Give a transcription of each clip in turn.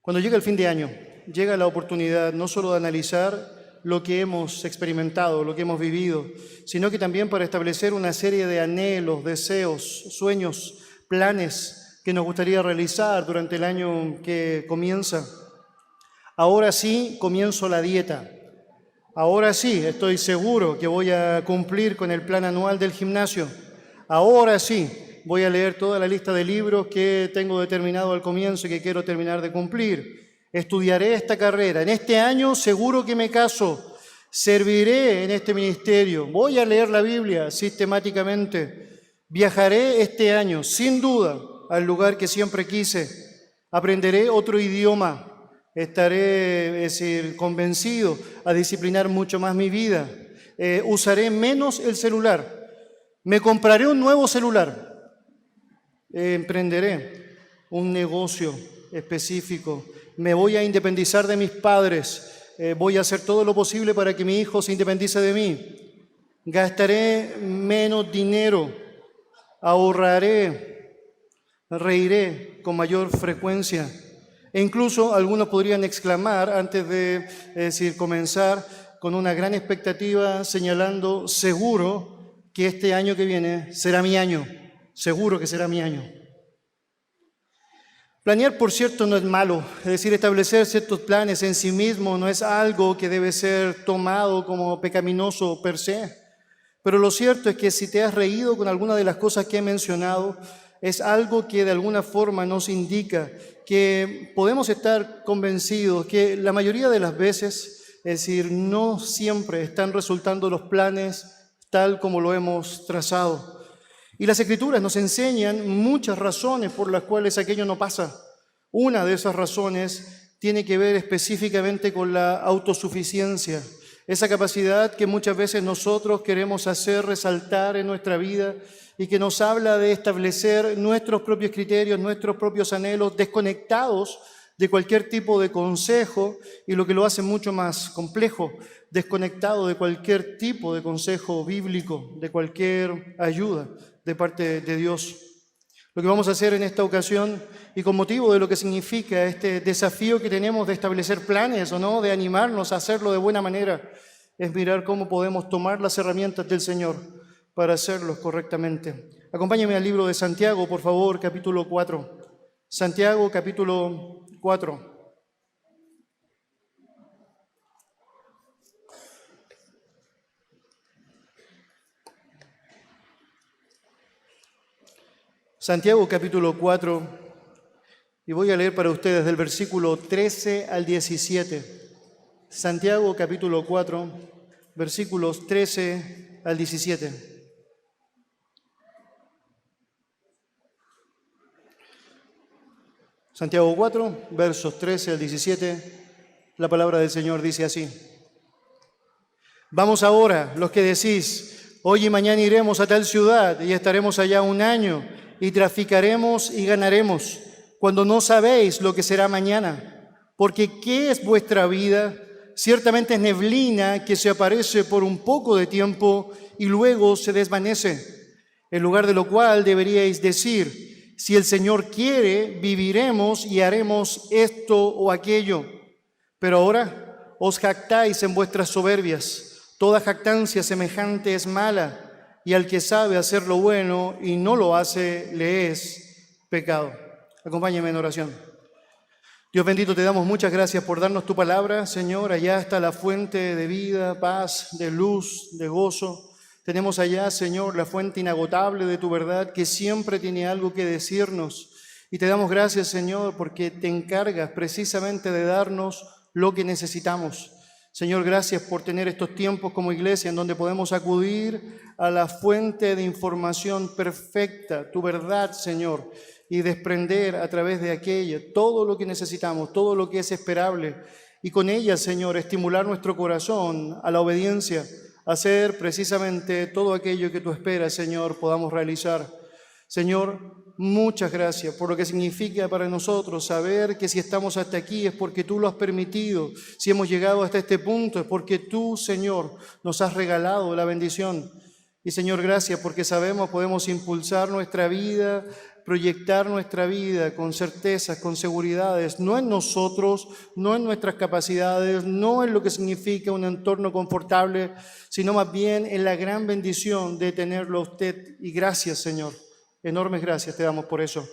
Cuando llega el fin de año, llega la oportunidad no solo de analizar lo que hemos experimentado, lo que hemos vivido, sino que también para establecer una serie de anhelos, deseos, sueños, planes que nos gustaría realizar durante el año que comienza. Ahora sí comienzo la dieta. Ahora sí estoy seguro que voy a cumplir con el plan anual del gimnasio. Ahora sí voy a leer toda la lista de libros que tengo determinado al comienzo y que quiero terminar de cumplir. Estudiaré esta carrera. En este año seguro que me caso. Serviré en este ministerio. Voy a leer la Biblia sistemáticamente. Viajaré este año, sin duda, al lugar que siempre quise. Aprenderé otro idioma. Estaré, convencido a disciplinar mucho más mi vida. Usaré menos el celular. Me compraré un nuevo celular. Emprenderé un negocio específico. Me voy a independizar de mis padres. Voy a hacer todo lo posible para que mi hijo se independice de mí. Gastaré menos dinero. Ahorraré. Reiré con mayor frecuencia. E incluso algunos podrían exclamar antes de comenzar con una gran expectativa, señalando: seguro que este año que viene será mi año. Seguro que será mi año. Planear, por cierto, no es malo. Es decir, establecer ciertos planes en sí mismo no es algo que debe ser tomado como pecaminoso per se. Pero lo cierto es que si te has reído con alguna de las cosas que he mencionado, es algo que de alguna forma nos indica que podemos estar convencidos que la mayoría de las veces, es decir, no siempre están resultando los planes tal como lo hemos trazado. Y las Escrituras nos enseñan muchas razones por las cuales aquello no pasa. Una de esas razones tiene que ver específicamente con la autosuficiencia, esa capacidad que muchas veces nosotros queremos hacer resaltar en nuestra vida y que nos habla de establecer nuestros propios criterios, nuestros propios anhelos, desconectados de cualquier tipo de consejo, y lo que lo hace mucho más complejo, desconectado de cualquier tipo de consejo bíblico, de cualquier ayuda de parte de Dios. Lo que vamos a hacer en esta ocasión, y con motivo de lo que significa este desafío que tenemos de establecer planes o no, de animarnos a hacerlo de buena manera, es mirar cómo podemos tomar las herramientas del Señor para hacerlos correctamente. Acompáñame al libro de Santiago, por favor, capítulo 4. Santiago, capítulo 4. Santiago, capítulo 4, y voy a leer para ustedes del versículo 13 al 17. Santiago, capítulo 4, versículos 13 al 17. Santiago 4, versos 13 al 17, la palabra del Señor dice así: Vamos ahora, los que decís, hoy y mañana iremos a tal ciudad y estaremos allá un año y traficaremos y ganaremos, cuando no sabéis lo que será mañana. Porque ¿qué es vuestra vida? Ciertamente es neblina que se aparece por un poco de tiempo y luego se desvanece. En lugar de lo cual deberíais decir: si el Señor quiere, viviremos y haremos esto o aquello. Pero ahora os jactáis en vuestras soberbias. Toda jactancia semejante es mala, y al que sabe hacer lo bueno y no lo hace, le es pecado. Acompáñenme en oración. Dios bendito, te damos muchas gracias por darnos tu palabra, Señor. Allá está la fuente de vida, paz, de luz, de gozo. Tenemos allá, Señor, la fuente inagotable de tu verdad, que siempre tiene algo que decirnos. Y te damos gracias, Señor, porque te encargas precisamente de darnos lo que necesitamos. Señor, gracias por tener estos tiempos como iglesia en donde podemos acudir a la fuente de información perfecta, tu verdad, Señor, y desprender a través de aquella todo lo que necesitamos, todo lo que es esperable. Y con ella, Señor, estimular nuestro corazón a la obediencia, hacer precisamente todo aquello que tú esperas, Señor, podamos realizar. Señor, muchas gracias por lo que significa para nosotros saber que si estamos hasta aquí es porque tú lo has permitido. Si hemos llegado hasta este punto es porque tú, Señor, nos has regalado la bendición. Y Señor, gracias porque sabemos podemos impulsar nuestra vida proyectar nuestra vida con certezas, con seguridades, no en nosotros, no en nuestras capacidades, no en lo que significa un entorno confortable, sino más bien en la gran bendición de tenerlo a usted. Y gracias, Señor, enormes gracias te damos por eso.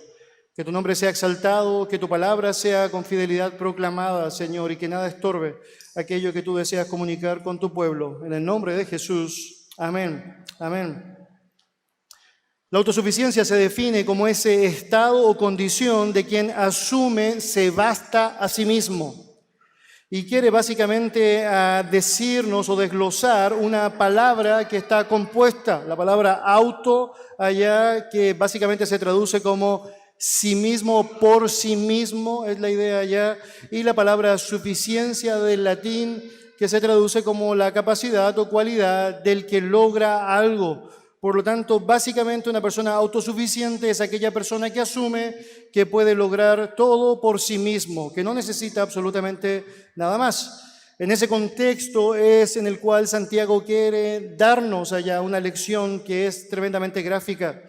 Que tu nombre sea exaltado, que tu palabra sea con fidelidad proclamada, Señor, y que nada estorbe aquello que tú deseas comunicar con tu pueblo. En el nombre de Jesús. Amén. Amén. La autosuficiencia se define como ese estado o condición de quien asume se basta a sí mismo. Y quiere básicamente decirnos o desglosar una palabra que está compuesta, la palabra auto allá, que básicamente se traduce como sí mismo, por sí mismo, es la idea allá, y la palabra suficiencia del latín, que se traduce como la capacidad o cualidad del que logra algo. Por lo tanto, básicamente una persona autosuficiente es aquella persona que asume que puede lograr todo por sí mismo, que no necesita absolutamente nada más. En ese contexto es en el cual Santiago quiere darnos allá una lección que es tremendamente gráfica.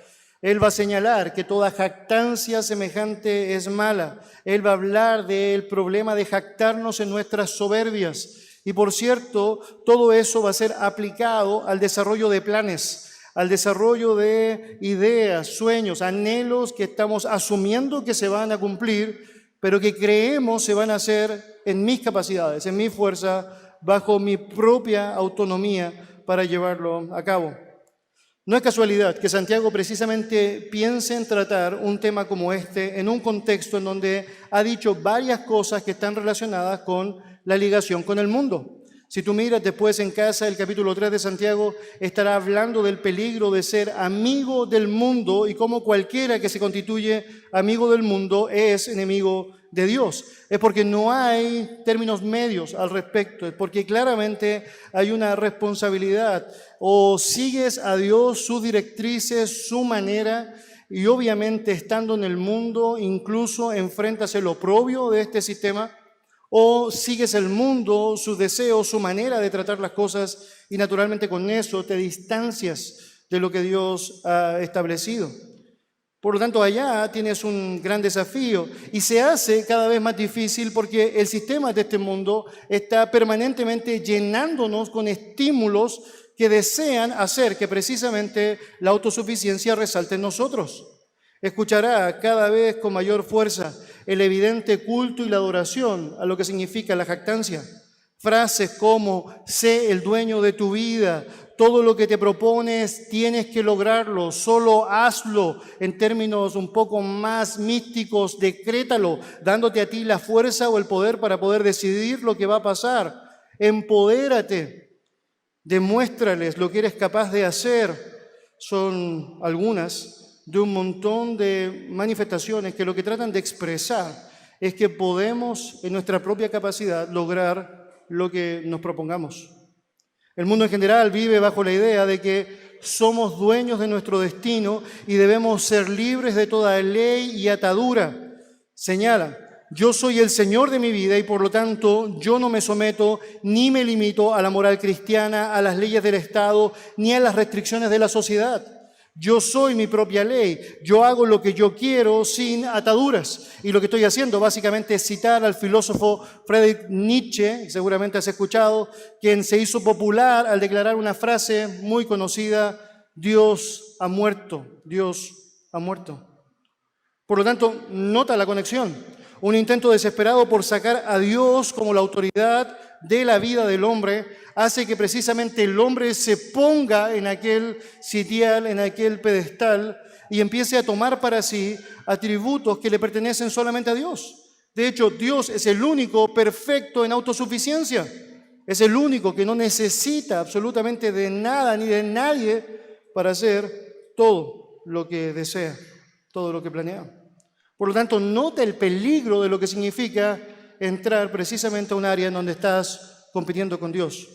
Él va a señalar que toda jactancia semejante es mala. Él va a hablar del problema de jactarnos en nuestras soberbias. Y por cierto, todo eso va a ser aplicado al desarrollo de planes, al desarrollo de ideas, sueños, anhelos que estamos asumiendo que se van a cumplir, pero que creemos se van a hacer en mis capacidades, en mi fuerza, bajo mi propia autonomía para llevarlo a cabo. No es casualidad que Santiago precisamente piense en tratar un tema como este en un contexto en donde ha dicho varias cosas que están relacionadas con la ligación con el mundo. Si tú miras después en casa el capítulo 3 de Santiago, estará hablando del peligro de ser amigo del mundo y cómo cualquiera que se constituye amigo del mundo es enemigo de Dios. Es porque no hay términos medios al respecto, es porque claramente hay una responsabilidad. O sigues a Dios, sus directrices, su manera, y obviamente estando en el mundo, incluso enfrentas el oprobio de este sistema, o sigues el mundo, sus deseos, su manera de tratar las cosas, y naturalmente con eso te distancias de lo que Dios ha establecido. Por lo tanto, allá tienes un gran desafío y se hace cada vez más difícil porque el sistema de este mundo está permanentemente llenándonos con estímulos que desean hacer que precisamente la autosuficiencia resalte en nosotros. Escuchará cada vez con mayor fuerza el evidente culto y la adoración a lo que significa la jactancia. Frases como, sé el dueño de tu vida, todo lo que te propones tienes que lograrlo, solo hazlo. En términos un poco más místicos, decrétalo, dándote a ti la fuerza o el poder para poder decidir lo que va a pasar. Empodérate, demuéstrales lo que eres capaz de hacer. Son algunas de un montón de manifestaciones que lo que tratan de expresar es que podemos en nuestra propia capacidad lograr lo que nos propongamos. El mundo en general vive bajo la idea de que somos dueños de nuestro destino y debemos ser libres de toda ley y atadura. Señala, yo soy el Señor de mi vida y por lo tanto yo no me someto ni me limito a la moral cristiana, a las leyes del Estado, ni a las restricciones de la sociedad. Yo soy mi propia ley, yo hago lo que yo quiero sin ataduras. Y lo que estoy haciendo básicamente es citar al filósofo Friedrich Nietzsche, seguramente has escuchado, quien se hizo popular al declarar una frase muy conocida, Dios ha muerto, Dios ha muerto. Por lo tanto, nota la conexión, un intento desesperado por sacar a Dios como la autoridad de la vida del hombre, hace que precisamente el hombre se ponga en aquel sitial, en aquel pedestal y empiece a tomar para sí atributos que le pertenecen solamente a Dios. De hecho, Dios es el único perfecto en autosuficiencia. Es el único que no necesita absolutamente de nada ni de nadie para hacer todo lo que desea, todo lo que planea. Por lo tanto, nota el peligro de lo que significa entrar precisamente a un área en donde estás compitiendo con Dios.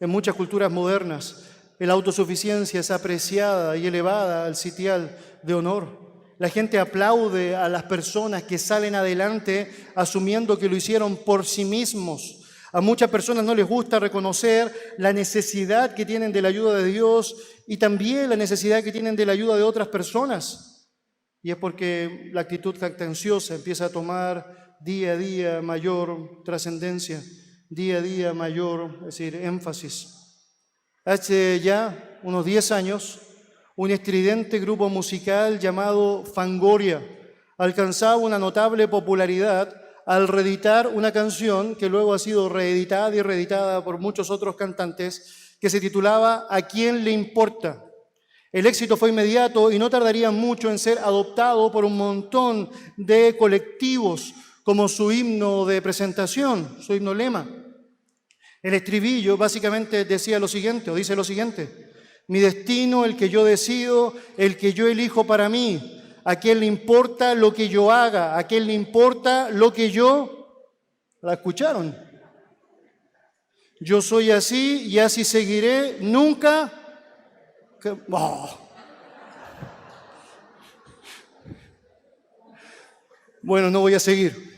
En muchas culturas modernas, la autosuficiencia es apreciada y elevada al sitial de honor. La gente aplaude a las personas que salen adelante asumiendo que lo hicieron por sí mismos. A muchas personas no les gusta reconocer la necesidad que tienen de la ayuda de Dios y también la necesidad que tienen de la ayuda de otras personas. Y es porque la actitud jactanciosa empieza a tomar día a día mayor trascendencia, día a día mayor, es decir, énfasis. Hace ya unos 10 años, un estridente grupo musical llamado Fangoria alcanzaba una notable popularidad al reeditar una canción que luego ha sido reeditada y reeditada por muchos otros cantantes, que se titulaba ¿A quién le importa? El éxito fue inmediato y no tardaría mucho en ser adoptado por un montón de colectivos como su himno de presentación, su himno lema. El estribillo básicamente decía lo siguiente, o dice lo siguiente: mi destino, el que yo decido, el que yo elijo para mí. ¿A quién le importa lo que yo haga? ¿A quién le importa lo que yo...? ¿La escucharon? Yo soy así y así seguiré, nunca... Oh. Bueno, no voy a seguir.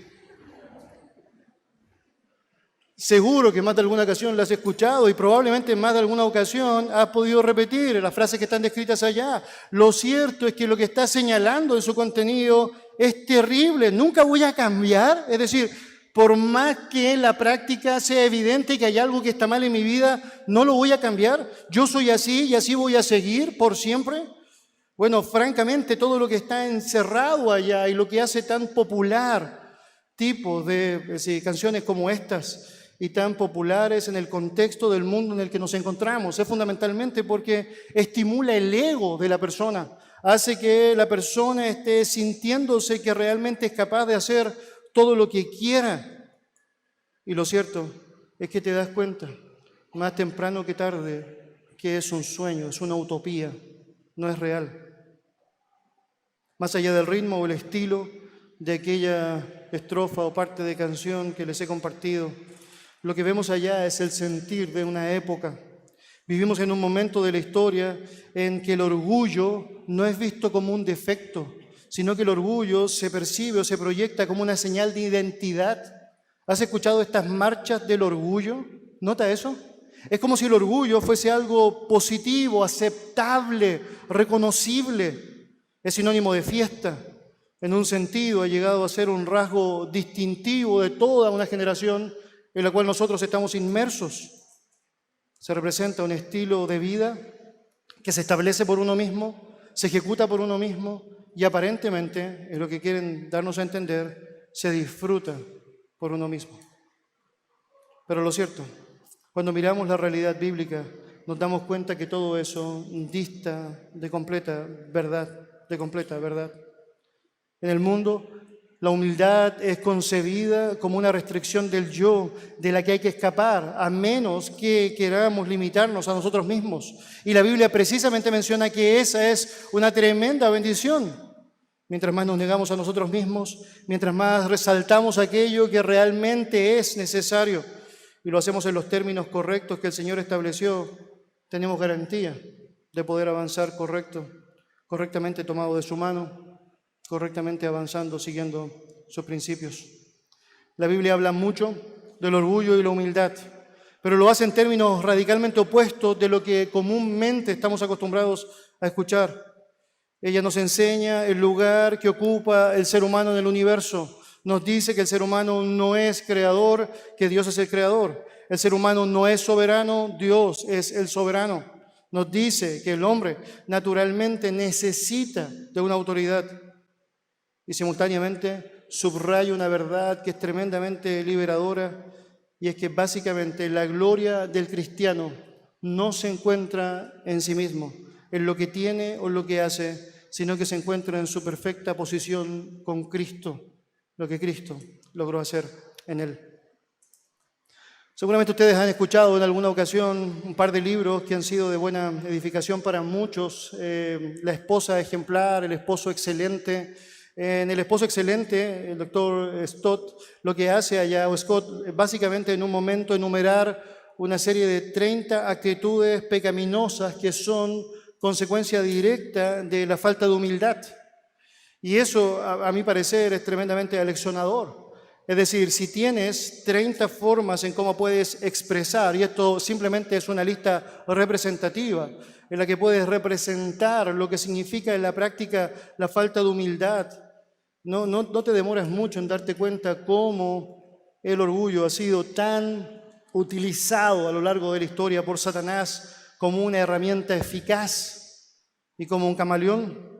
Seguro que más de alguna ocasión la has escuchado y probablemente en más de alguna ocasión has podido repetir las frases que están descritas allá. Lo cierto es que lo que está señalando en su contenido es terrible. Nunca voy a cambiar. Es decir, por más que en la práctica sea evidente que hay algo que está mal en mi vida, no lo voy a cambiar. Yo soy así y así voy a seguir por siempre. Bueno, francamente, todo lo que está encerrado allá y lo que hace tan popular tipos de canciones como estas y tan populares en el contexto del mundo en el que nos encontramos, es fundamentalmente porque estimula el ego de la persona, hace que la persona esté sintiéndose que realmente es capaz de hacer todo lo que quiera. Y lo cierto es que te das cuenta, más temprano que tarde, que es un sueño, es una utopía, no es real. Más allá del ritmo o el estilo de aquella estrofa o parte de canción que les he compartido, lo que vemos allá es el sentir de una época. Vivimos en un momento de la historia en que el orgullo no es visto como un defecto, sino que el orgullo se percibe o se proyecta como una señal de identidad. ¿Has escuchado estas marchas del orgullo? ¿Nota eso? Es como si el orgullo fuese algo positivo, aceptable, reconocible. Es sinónimo de fiesta. En un sentido ha llegado a ser un rasgo distintivo de toda una generación en la cual nosotros estamos inmersos. Se representa un estilo de vida que se establece por uno mismo, se ejecuta por uno mismo y aparentemente, es lo que quieren darnos a entender, se disfruta por uno mismo. Pero lo cierto, cuando miramos la realidad bíblica, nos damos cuenta que todo eso dista de completa verdad, En el mundo, la humildad es concebida como una restricción del yo, de la que hay que escapar, a menos que queramos limitarnos a nosotros mismos. Y la Biblia precisamente menciona que esa es una tremenda bendición. Mientras más nos negamos a nosotros mismos, mientras más resaltamos aquello que realmente es necesario, y lo hacemos en los términos correctos que el Señor estableció, tenemos garantía de poder avanzar correctamente tomado de su mano, correctamente avanzando, siguiendo sus principios. La Biblia habla mucho del orgullo y la humildad, pero lo hace en términos radicalmente opuestos de lo que comúnmente estamos acostumbrados a escuchar. Ella nos enseña el lugar que ocupa el ser humano en el universo. Nos dice que el ser humano no es creador, que Dios es el creador. El ser humano no es soberano, Dios es el soberano. Nos dice que el hombre naturalmente necesita de una autoridad. Y simultáneamente subraya una verdad que es tremendamente liberadora, y es que básicamente la gloria del cristiano no se encuentra en sí mismo, en lo que tiene o en lo que hace, sino que se encuentra en su perfecta posición con Cristo, lo que Cristo logró hacer en él. Seguramente ustedes han escuchado en alguna ocasión un par de libros que han sido de buena edificación para muchos, La esposa ejemplar, El esposo excelente. En El esposo excelente, el doctor Stott lo que hace allá, o Scott, básicamente en un momento enumerar una serie de 30 actitudes pecaminosas que son consecuencia directa de la falta de humildad. Y eso, a mi parecer, es tremendamente aleccionador. Es decir, si tienes 30 formas en cómo puedes expresar, y esto simplemente es una lista representativa, en la que puedes representar lo que significa en la práctica la falta de humildad, no te demoras mucho en darte cuenta cómo el orgullo ha sido tan utilizado a lo largo de la historia por Satanás como una herramienta eficaz y como un camaleón.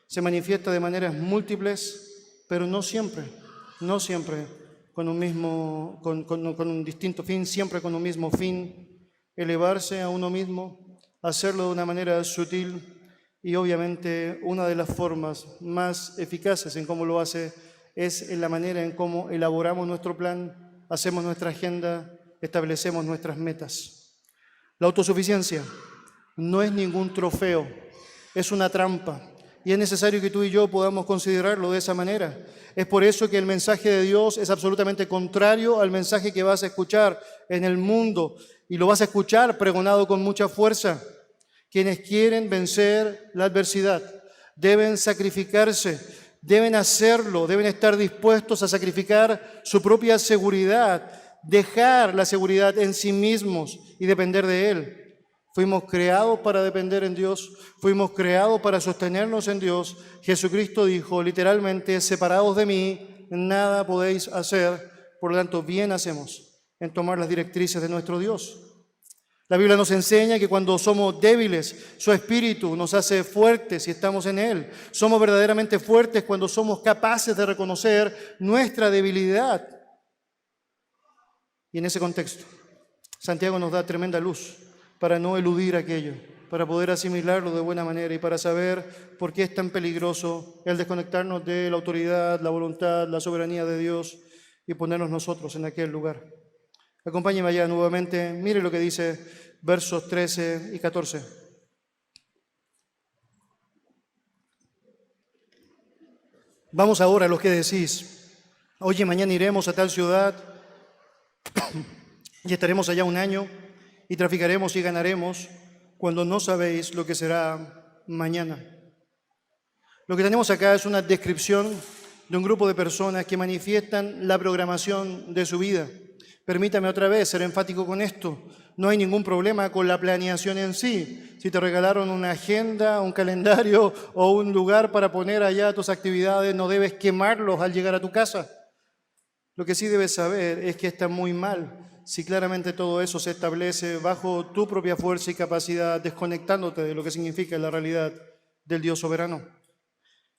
Se manifiesta de maneras múltiples, pero no siempre con un distinto fin, siempre con un mismo fin: elevarse a uno mismo, hacerlo de una manera sutil. Y obviamente una de las formas más eficaces en cómo lo hace es en la manera en cómo elaboramos nuestro plan, hacemos nuestra agenda, establecemos nuestras metas. La autosuficiencia no es ningún trofeo, es una trampa. Y es necesario que tú y yo podamos considerarlo de esa manera. Es por eso que el mensaje de Dios es absolutamente contrario al mensaje que vas a escuchar en el mundo. Y lo vas a escuchar pregonado con mucha fuerza. Quienes quieren vencer la adversidad deben sacrificarse, deben hacerlo, deben estar dispuestos a sacrificar su propia seguridad, dejar la seguridad en sí mismos y depender de Él. Fuimos creados para depender en Dios, fuimos creados para sostenernos en Dios. Jesucristo dijo literalmente: separados de mí, nada podéis hacer. Por lo tanto, bien hacemos en tomar las directrices de nuestro Dios. La Biblia nos enseña que cuando somos débiles, su Espíritu nos hace fuertes y estamos en Él. Somos verdaderamente fuertes cuando somos capaces de reconocer nuestra debilidad. Y en ese contexto, Santiago nos da tremenda luz para no eludir aquello, para poder asimilarlo de buena manera y para saber por qué es tan peligroso el desconectarnos de la autoridad, la voluntad, la soberanía de Dios y ponernos nosotros en aquel lugar. Acompáñenme allá nuevamente, mire lo que dice versos 13 y 14. Vamos ahora a los que decís: oye, mañana iremos a tal ciudad y estaremos allá un año y traficaremos y ganaremos, cuando no sabéis lo que será mañana. Lo que tenemos acá es una descripción de un grupo de personas que manifiestan la programación de su vida. Permítame otra vez ser enfático con esto. No hay ningún problema con la planeación en sí. Si te regalaron una agenda, un calendario o un lugar para poner allá tus actividades, no debes quemarlos al llegar a tu casa. Lo que sí debes saber es que está muy mal si claramente todo eso se establece bajo tu propia fuerza y capacidad, desconectándote de lo que significa la realidad del Dios soberano.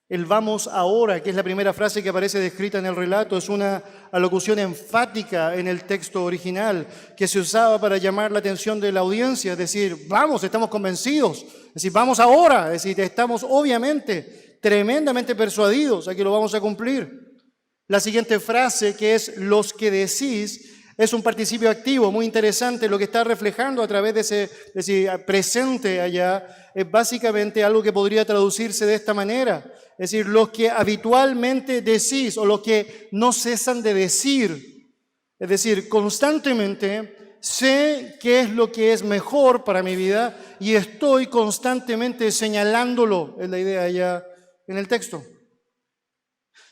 El vamos ahora, que es la primera frase que aparece descrita en el relato, es una alocución enfática en el texto original que se usaba para llamar la atención de la audiencia, es decir, vamos, estamos convencidos, es decir, vamos ahora, es decir, estamos obviamente tremendamente persuadidos a que lo vamos a cumplir. La siguiente frase, que es los que decís, es un participio activo muy interesante. Lo que está reflejando a través de ese presente allá es básicamente algo que podría traducirse de esta manera. Es decir, los que habitualmente decís o los que no cesan de decir. Es decir, constantemente sé qué es lo que es mejor para mi vida y estoy constantemente señalándolo, es la idea allá en el texto.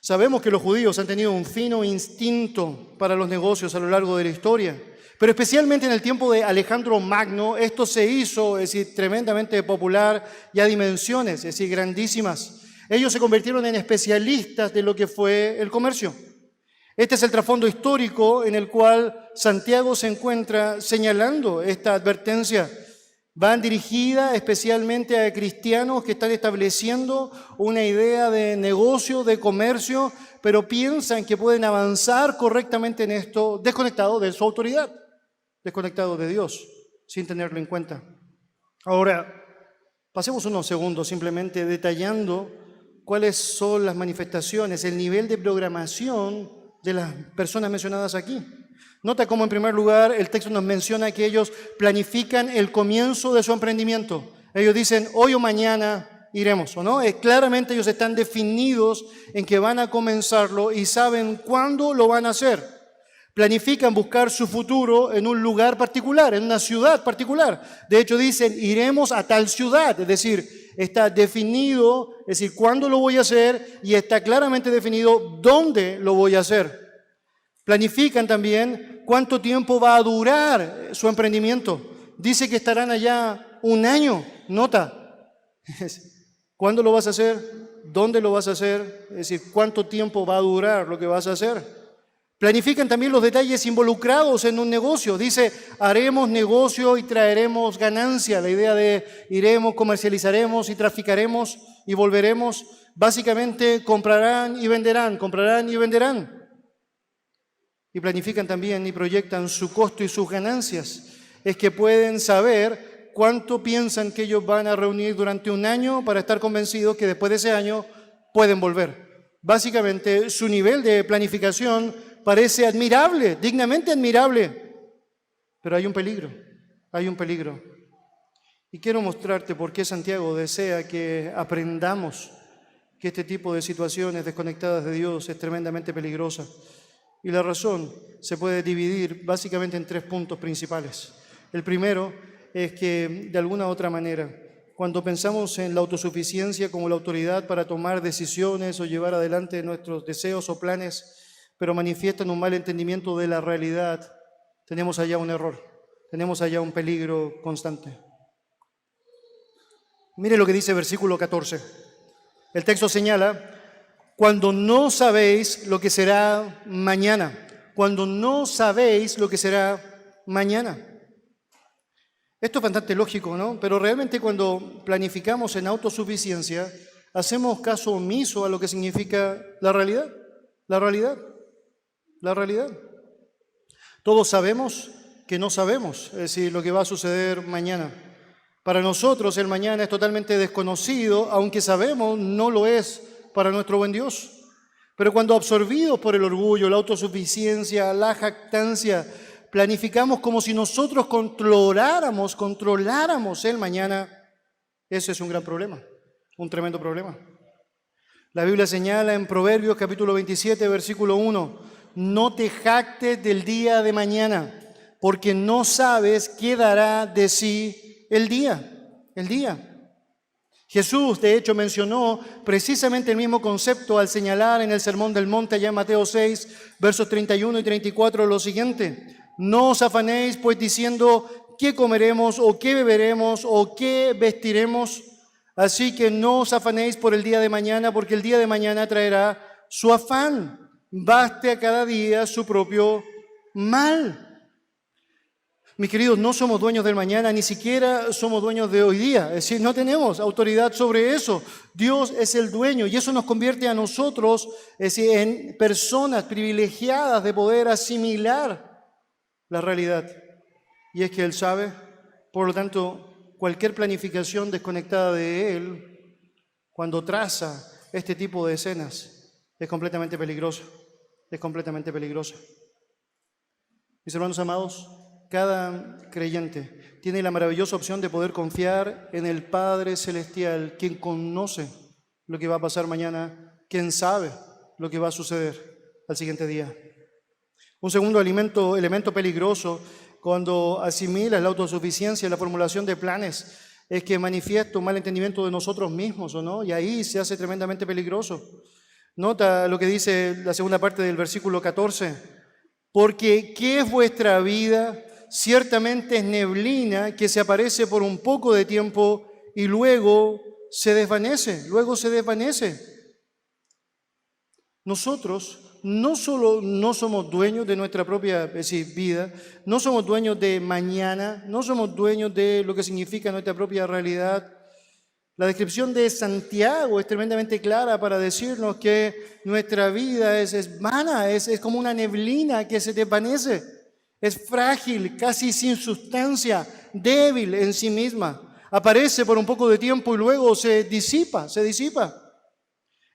Sabemos que los judíos han tenido un fino instinto para los negocios a lo largo de la historia, pero especialmente en el tiempo de Alejandro Magno, esto se hizo, es decir, tremendamente popular y a dimensiones, es decir, grandísimas. Ellos se convirtieron en especialistas de lo que fue el comercio. Este es el trasfondo histórico en el cual Santiago se encuentra señalando esta advertencia. Van dirigidas especialmente a cristianos que están estableciendo una idea de negocio, de comercio, pero piensan que pueden avanzar correctamente en esto desconectados de su autoridad, desconectados de Dios, sin tenerlo en cuenta. Ahora, pasemos unos segundos simplemente detallando cuáles son las manifestaciones, el nivel de programación de las personas mencionadas aquí. Nota cómo en primer lugar el texto nos menciona que ellos planifican el comienzo de su emprendimiento. Ellos dicen, hoy o mañana iremos, ¿o no? Claramente ellos están definidos en que van a comenzarlo y saben cuándo lo van a hacer. Planifican buscar su futuro en un lugar particular, en una ciudad particular. De hecho dicen, iremos a tal ciudad, es decir, está definido, es decir, cuándo lo voy a hacer y está claramente definido dónde lo voy a hacer. Planifican también cuánto tiempo va a durar su emprendimiento. Dice que estarán allá un año. Nota, ¿cuándo lo vas a hacer? ¿Dónde lo vas a hacer? Es decir, ¿cuánto tiempo va a durar lo que vas a hacer? Planifican también los detalles involucrados en un negocio. Dice, haremos negocio y traeremos ganancia. La idea de iremos, comercializaremos y traficaremos y volveremos. Básicamente comprarán y venderán, comprarán y venderán. Y planifican también y proyectan su costo y sus ganancias. Es que pueden saber cuánto piensan que ellos van a reunir durante un año para estar convencidos que después de ese año pueden volver. Básicamente, su nivel de planificación parece admirable, dignamente admirable, pero hay un peligro, hay un peligro. Y quiero mostrarte por qué Santiago desea que aprendamos que este tipo de situaciones desconectadas de Dios es tremendamente peligrosa. Y la razón se puede dividir básicamente en 3 puntos principales. El primero es que, de alguna u otra manera, cuando pensamos en la autosuficiencia como la autoridad para tomar decisiones o llevar adelante nuestros deseos o planes, pero manifiestan un mal entendimiento de la realidad, tenemos allá un error, tenemos allá un peligro constante. Mire lo que dice versículo 14. El texto señala, cuando no sabéis lo que será mañana, cuando no sabéis lo que será mañana. Esto es bastante lógico, ¿no? Pero realmente cuando planificamos en autosuficiencia, hacemos caso omiso a lo que significa la realidad, la realidad. La realidad. Todos sabemos que no sabemos, es decir, lo que va a suceder mañana. Para nosotros el mañana es totalmente desconocido, aunque sabemos no lo es para nuestro buen Dios. Pero cuando absorbidos por el orgullo, la autosuficiencia, la jactancia, planificamos como si nosotros controláramos el mañana, eso es un gran problema, un tremendo problema. La Biblia señala en Proverbios capítulo 27, versículo 1, no te jactes del día de mañana, porque no sabes qué dará de sí el día. Jesús, de hecho, mencionó precisamente el mismo concepto al señalar en el Sermón del Monte, allá en Mateo 6, versos 31 y 34, lo siguiente. No os afanéis, pues, diciendo, ¿qué comeremos, o qué beberemos, o qué vestiremos? Así que no os afanéis por el día de mañana, porque el día de mañana traerá su afán. Baste a cada día su propio mal. Mis queridos, no somos dueños del mañana, ni siquiera somos dueños de hoy día. Es decir, no tenemos autoridad sobre eso. Dios es el dueño y eso nos convierte a nosotros, es decir, en personas privilegiadas de poder asimilar la realidad. Y es que Él sabe, por lo tanto, cualquier planificación desconectada de Él, cuando traza este tipo de escenas, es completamente peligrosa. Es completamente peligrosa. Mis hermanos amados, cada creyente tiene la maravillosa opción de poder confiar en el Padre Celestial, quien conoce lo que va a pasar mañana, quien sabe lo que va a suceder al siguiente día. Un segundo elemento peligroso cuando asimilas la autosuficiencia y la formulación de planes es que manifiesta un mal entendimiento de nosotros mismos, ¿o no? Y ahí se hace tremendamente peligroso. Nota lo que dice la segunda parte del versículo 14. Porque ¿qué es vuestra vida? Ciertamente es neblina que se aparece por un poco de tiempo y luego se desvanece, Nosotros no solo no somos dueños de nuestra propia vida, no somos dueños de mañana, no somos dueños de lo que significa nuestra propia realidad. La descripción de Santiago es tremendamente clara para decirnos que nuestra vida es vana, es como una neblina que se desvanece, es frágil, casi sin sustancia, débil en sí misma. Aparece por un poco de tiempo y luego se disipa.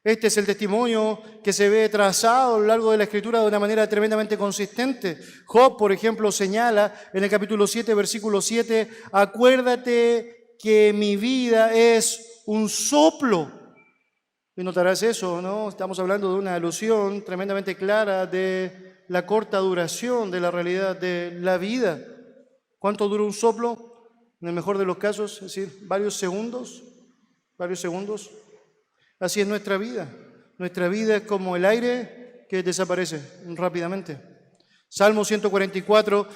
Este es el testimonio que se ve trazado a lo largo de la Escritura de una manera tremendamente consistente. Job, por ejemplo, señala en el capítulo 7, versículo 7, acuérdate que mi vida es un soplo. Y notarás eso, ¿no? Estamos hablando de una alusión tremendamente clara de la corta duración de la realidad de la vida. ¿Cuánto dura un soplo? En el mejor de los casos, es decir, varios segundos. Así es nuestra vida. Nuestra vida es como el aire que desaparece rápidamente. Salmo 144,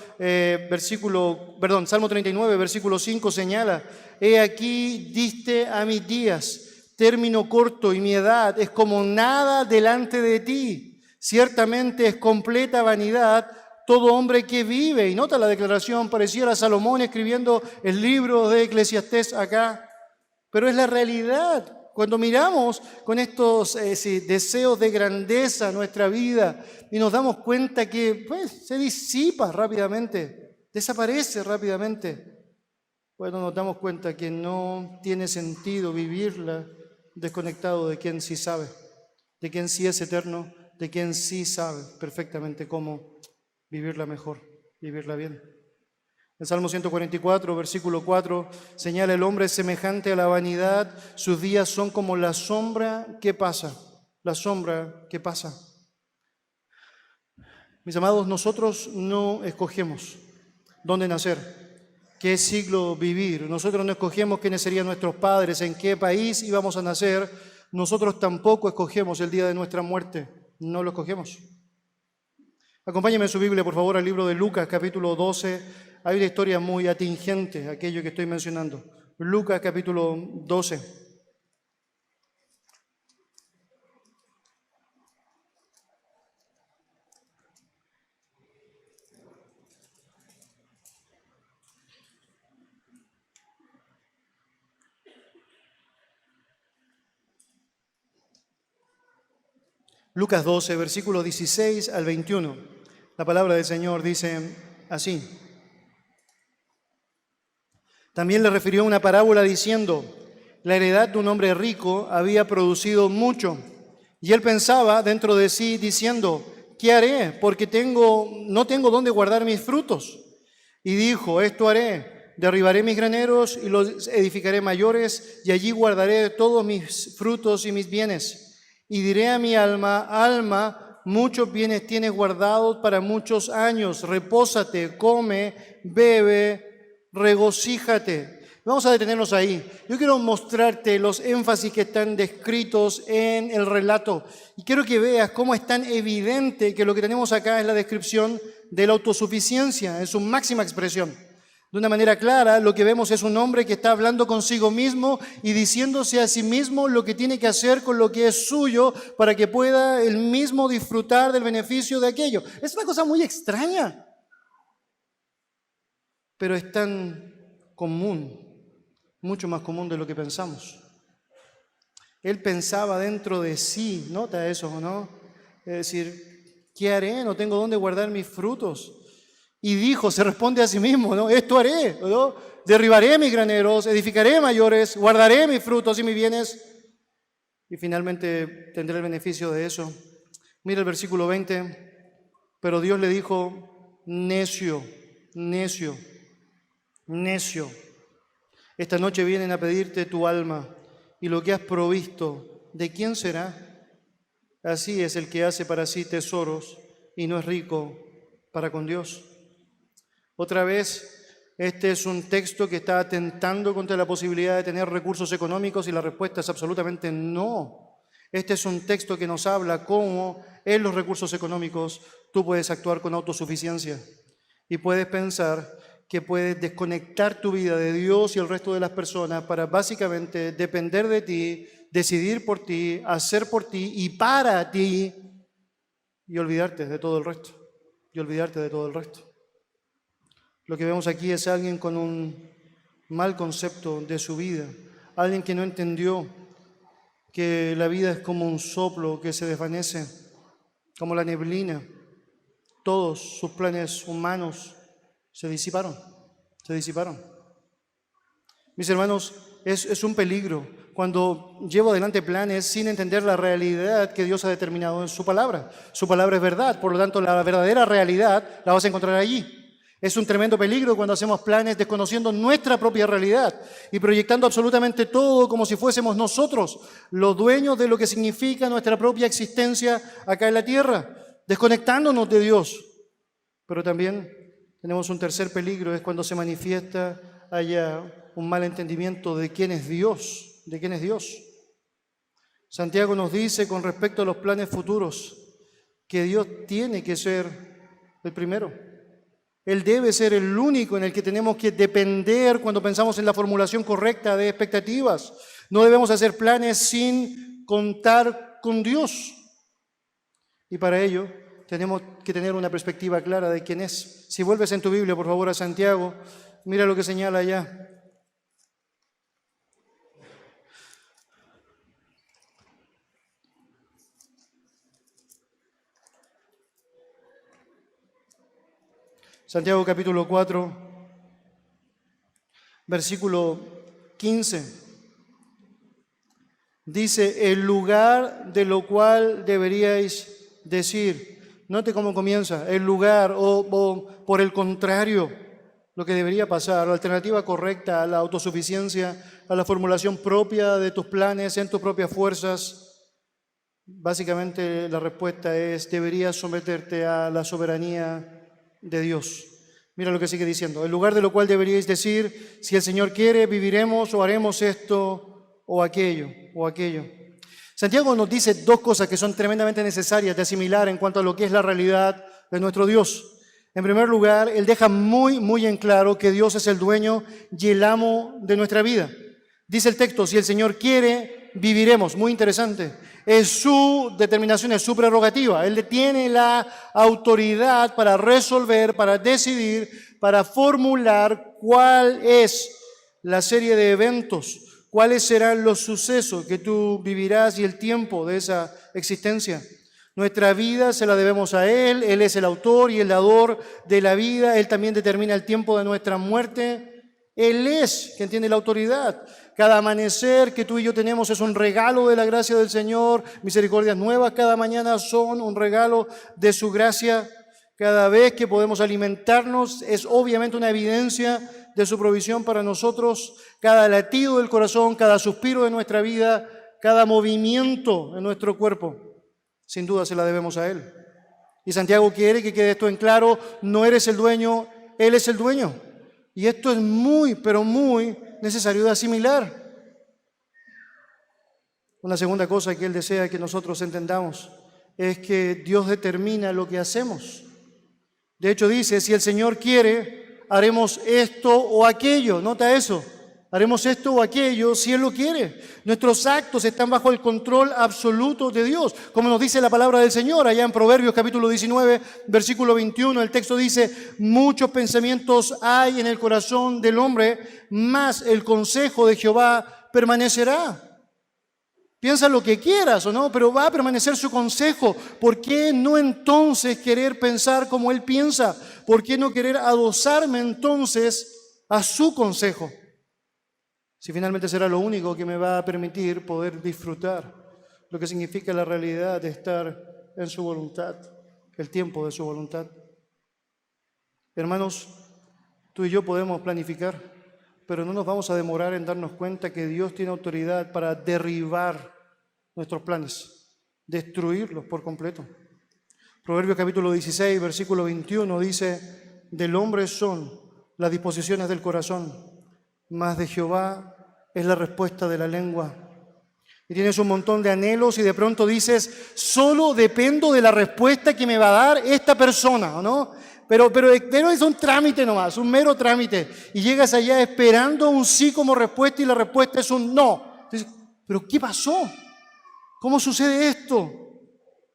Salmo 39, versículo 5 señala: He aquí diste a mis días término corto y mi edad es como nada delante de ti. Ciertamente es completa vanidad todo hombre que vive. Y nota la declaración, pareciera Salomón escribiendo el libro de Eclesiastés acá, pero es la realidad. Cuando miramos con estos deseos de grandeza nuestra vida y nos damos cuenta que se disipa rápidamente, desaparece rápidamente, bueno, nos damos cuenta que no tiene sentido vivirla desconectado de quien sí sabe, de quien sí es eterno, de quien sí sabe perfectamente cómo vivirla mejor, vivirla bien. El Salmo 144, versículo 4, señala: el hombre es semejante a la vanidad, sus días son como la sombra que pasa, la sombra que pasa. Mis amados, nosotros no escogemos dónde nacer, qué siglo vivir. Nosotros no escogemos quiénes serían nuestros padres, en qué país íbamos a nacer. Nosotros tampoco escogemos el día de nuestra muerte, no lo escogemos. Acompáñenme en su Biblia, por favor, al libro de Lucas, capítulo 12. Hay una historia muy atingente, aquello que estoy mencionando. Lucas, capítulo 12. Lucas 12, versículos 16 al 21. La palabra del Señor dice así: También le refirió una parábola diciendo: la heredad de un hombre rico había producido mucho. Y él pensaba dentro de sí diciendo: ¿qué haré? Porque no tengo dónde guardar mis frutos. Y dijo: esto haré, derribaré mis graneros y los edificaré mayores, y allí guardaré todos mis frutos y mis bienes. Y diré a mi alma: alma, muchos bienes tienes guardados para muchos años, repósate, come, bebe, regocíjate. Vamos a detenernos ahí. Yo quiero mostrarte los énfasis que están descritos en el relato. Y quiero que veas cómo es tan evidente que lo que tenemos acá es la descripción de la autosuficiencia en su máxima expresión. De una manera clara, lo que vemos es un hombre que está hablando consigo mismo y diciéndose a sí mismo lo que tiene que hacer con lo que es suyo para que pueda él mismo disfrutar del beneficio de aquello. Es una cosa muy extraña, pero es tan común, mucho más común de lo que pensamos. Él pensaba dentro de sí, nota eso, ¿no? Es decir, ¿qué haré? No tengo dónde guardar mis frutos. Y dijo, se responde a sí mismo, ¿no? Esto haré, ¿no? Derribaré mis graneros, edificaré mayores, guardaré mis frutos y mis bienes, y finalmente tendré el beneficio de eso. Mira el versículo 20. Pero Dios le dijo: necio, necio, necio. Esta noche vienen a pedirte tu alma, y lo que has provisto, ¿de quién será? Así es el que hace para sí tesoros y no es rico para con Dios. Otra vez, este es un texto que está atentando contra la posibilidad de tener recursos económicos y la respuesta es absolutamente no. Este es un texto que nos habla cómo en los recursos económicos tú puedes actuar con autosuficiencia y puedes pensar que puedes desconectar tu vida de Dios y el resto de las personas para básicamente depender de ti, decidir por ti, hacer por ti y para ti y olvidarte de todo el resto. Y olvidarte de todo el resto. Lo que vemos aquí es alguien con un mal concepto de su vida, alguien que no entendió que la vida es como un soplo que se desvanece, como la neblina. Todos sus planes humanos se disiparon, se disiparon. Mis hermanos, es un peligro cuando llevo adelante planes sin entender la realidad que Dios ha determinado en su palabra. Su palabra es verdad, por lo tanto la verdadera realidad la vas a encontrar allí. Es un tremendo peligro cuando hacemos planes desconociendo nuestra propia realidad y proyectando absolutamente todo como si fuésemos nosotros los dueños de lo que significa nuestra propia existencia acá en la tierra, desconectándonos de Dios. Pero también tenemos un tercer peligro, es cuando se manifiesta allá un mal entendimiento de quién es Dios, de quién es Dios. Santiago nos dice con respecto a los planes futuros que Dios tiene que ser el primero. Él debe ser el único en el que tenemos que depender cuando pensamos en la formulación correcta de expectativas. No debemos hacer planes sin contar con Dios. Y para ello tenemos que tener una perspectiva clara de quién es. Si vuelves en tu Biblia, por favor, a Santiago, mira lo que señala allá. Santiago capítulo 4, versículo 15. Dice, el lugar de lo cual deberíais decir. Note cómo comienza, el lugar o por el contrario, lo que debería pasar, la alternativa correcta a la autosuficiencia, a la formulación propia de tus planes en tus propias fuerzas. Básicamente la respuesta es, deberías someterte a la soberanía de Dios. Mira lo que sigue diciendo, el lugar de lo cual deberíais decir, si el Señor quiere, viviremos o haremos esto o aquello o aquello. Santiago nos dice dos cosas que son tremendamente necesarias de asimilar en cuanto a lo que es la realidad de nuestro Dios. En primer lugar, él deja muy en claro que Dios es el dueño y el amo de nuestra vida. Dice el texto, si el Señor quiere, viviremos. Muy interesante. Es su determinación, es su prerrogativa. Él tiene la autoridad para resolver, para decidir, para formular cuál es la serie de eventos, cuáles serán los sucesos que tú vivirás y el tiempo de esa existencia. Nuestra vida se la debemos a Él. Él es el autor y el dador de la vida. Él también determina el tiempo de nuestra muerte. Él es quien tiene la autoridad. Cada amanecer que tú y yo tenemos es un regalo de la gracia del Señor. Misericordias nuevas cada mañana son un regalo de su gracia. Cada vez que podemos alimentarnos es obviamente una evidencia de su provisión para nosotros. Cada latido del corazón, cada suspiro de nuestra vida, cada movimiento en nuestro cuerpo, sin duda se la debemos a Él. Y Santiago quiere que quede esto en claro, no eres el dueño, Él es el dueño. Y esto es muy, pero muy necesario de asimilar. Una segunda cosa que Él desea que nosotros entendamos es que Dios determina lo que hacemos. De hecho dice, si el Señor quiere, haremos esto o aquello. Nota eso. Haremos esto o aquello si Él lo quiere. Nuestros actos están bajo el control absoluto de Dios. Como nos dice la palabra del Señor, allá en Proverbios capítulo 19, versículo 21, el texto dice, muchos pensamientos hay en el corazón del hombre, mas el consejo de Jehová permanecerá. Piensa lo que quieras o no, pero va a permanecer su consejo. ¿Por qué no entonces querer pensar como Él piensa? ¿Por qué no querer adosarme entonces a su consejo? Si finalmente será lo único que me va a permitir poder disfrutar lo que significa la realidad de estar en su voluntad, el tiempo de su voluntad. Hermanos, tú y yo podemos planificar, pero no nos vamos a demorar en darnos cuenta que Dios tiene autoridad para derribar nuestros planes, destruirlos por completo. Proverbios capítulo 16, versículo 21 dice, del hombre son las disposiciones del corazón, mas de Jehová es la respuesta de la lengua. Y tienes un montón de anhelos y de pronto dices, solo dependo de la respuesta que me va a dar esta persona, ¿no? Pero es un trámite nomás, un mero trámite. Y llegas allá esperando un sí como respuesta y la respuesta es un no. Entonces, ¿pero qué pasó? ¿Cómo sucede esto?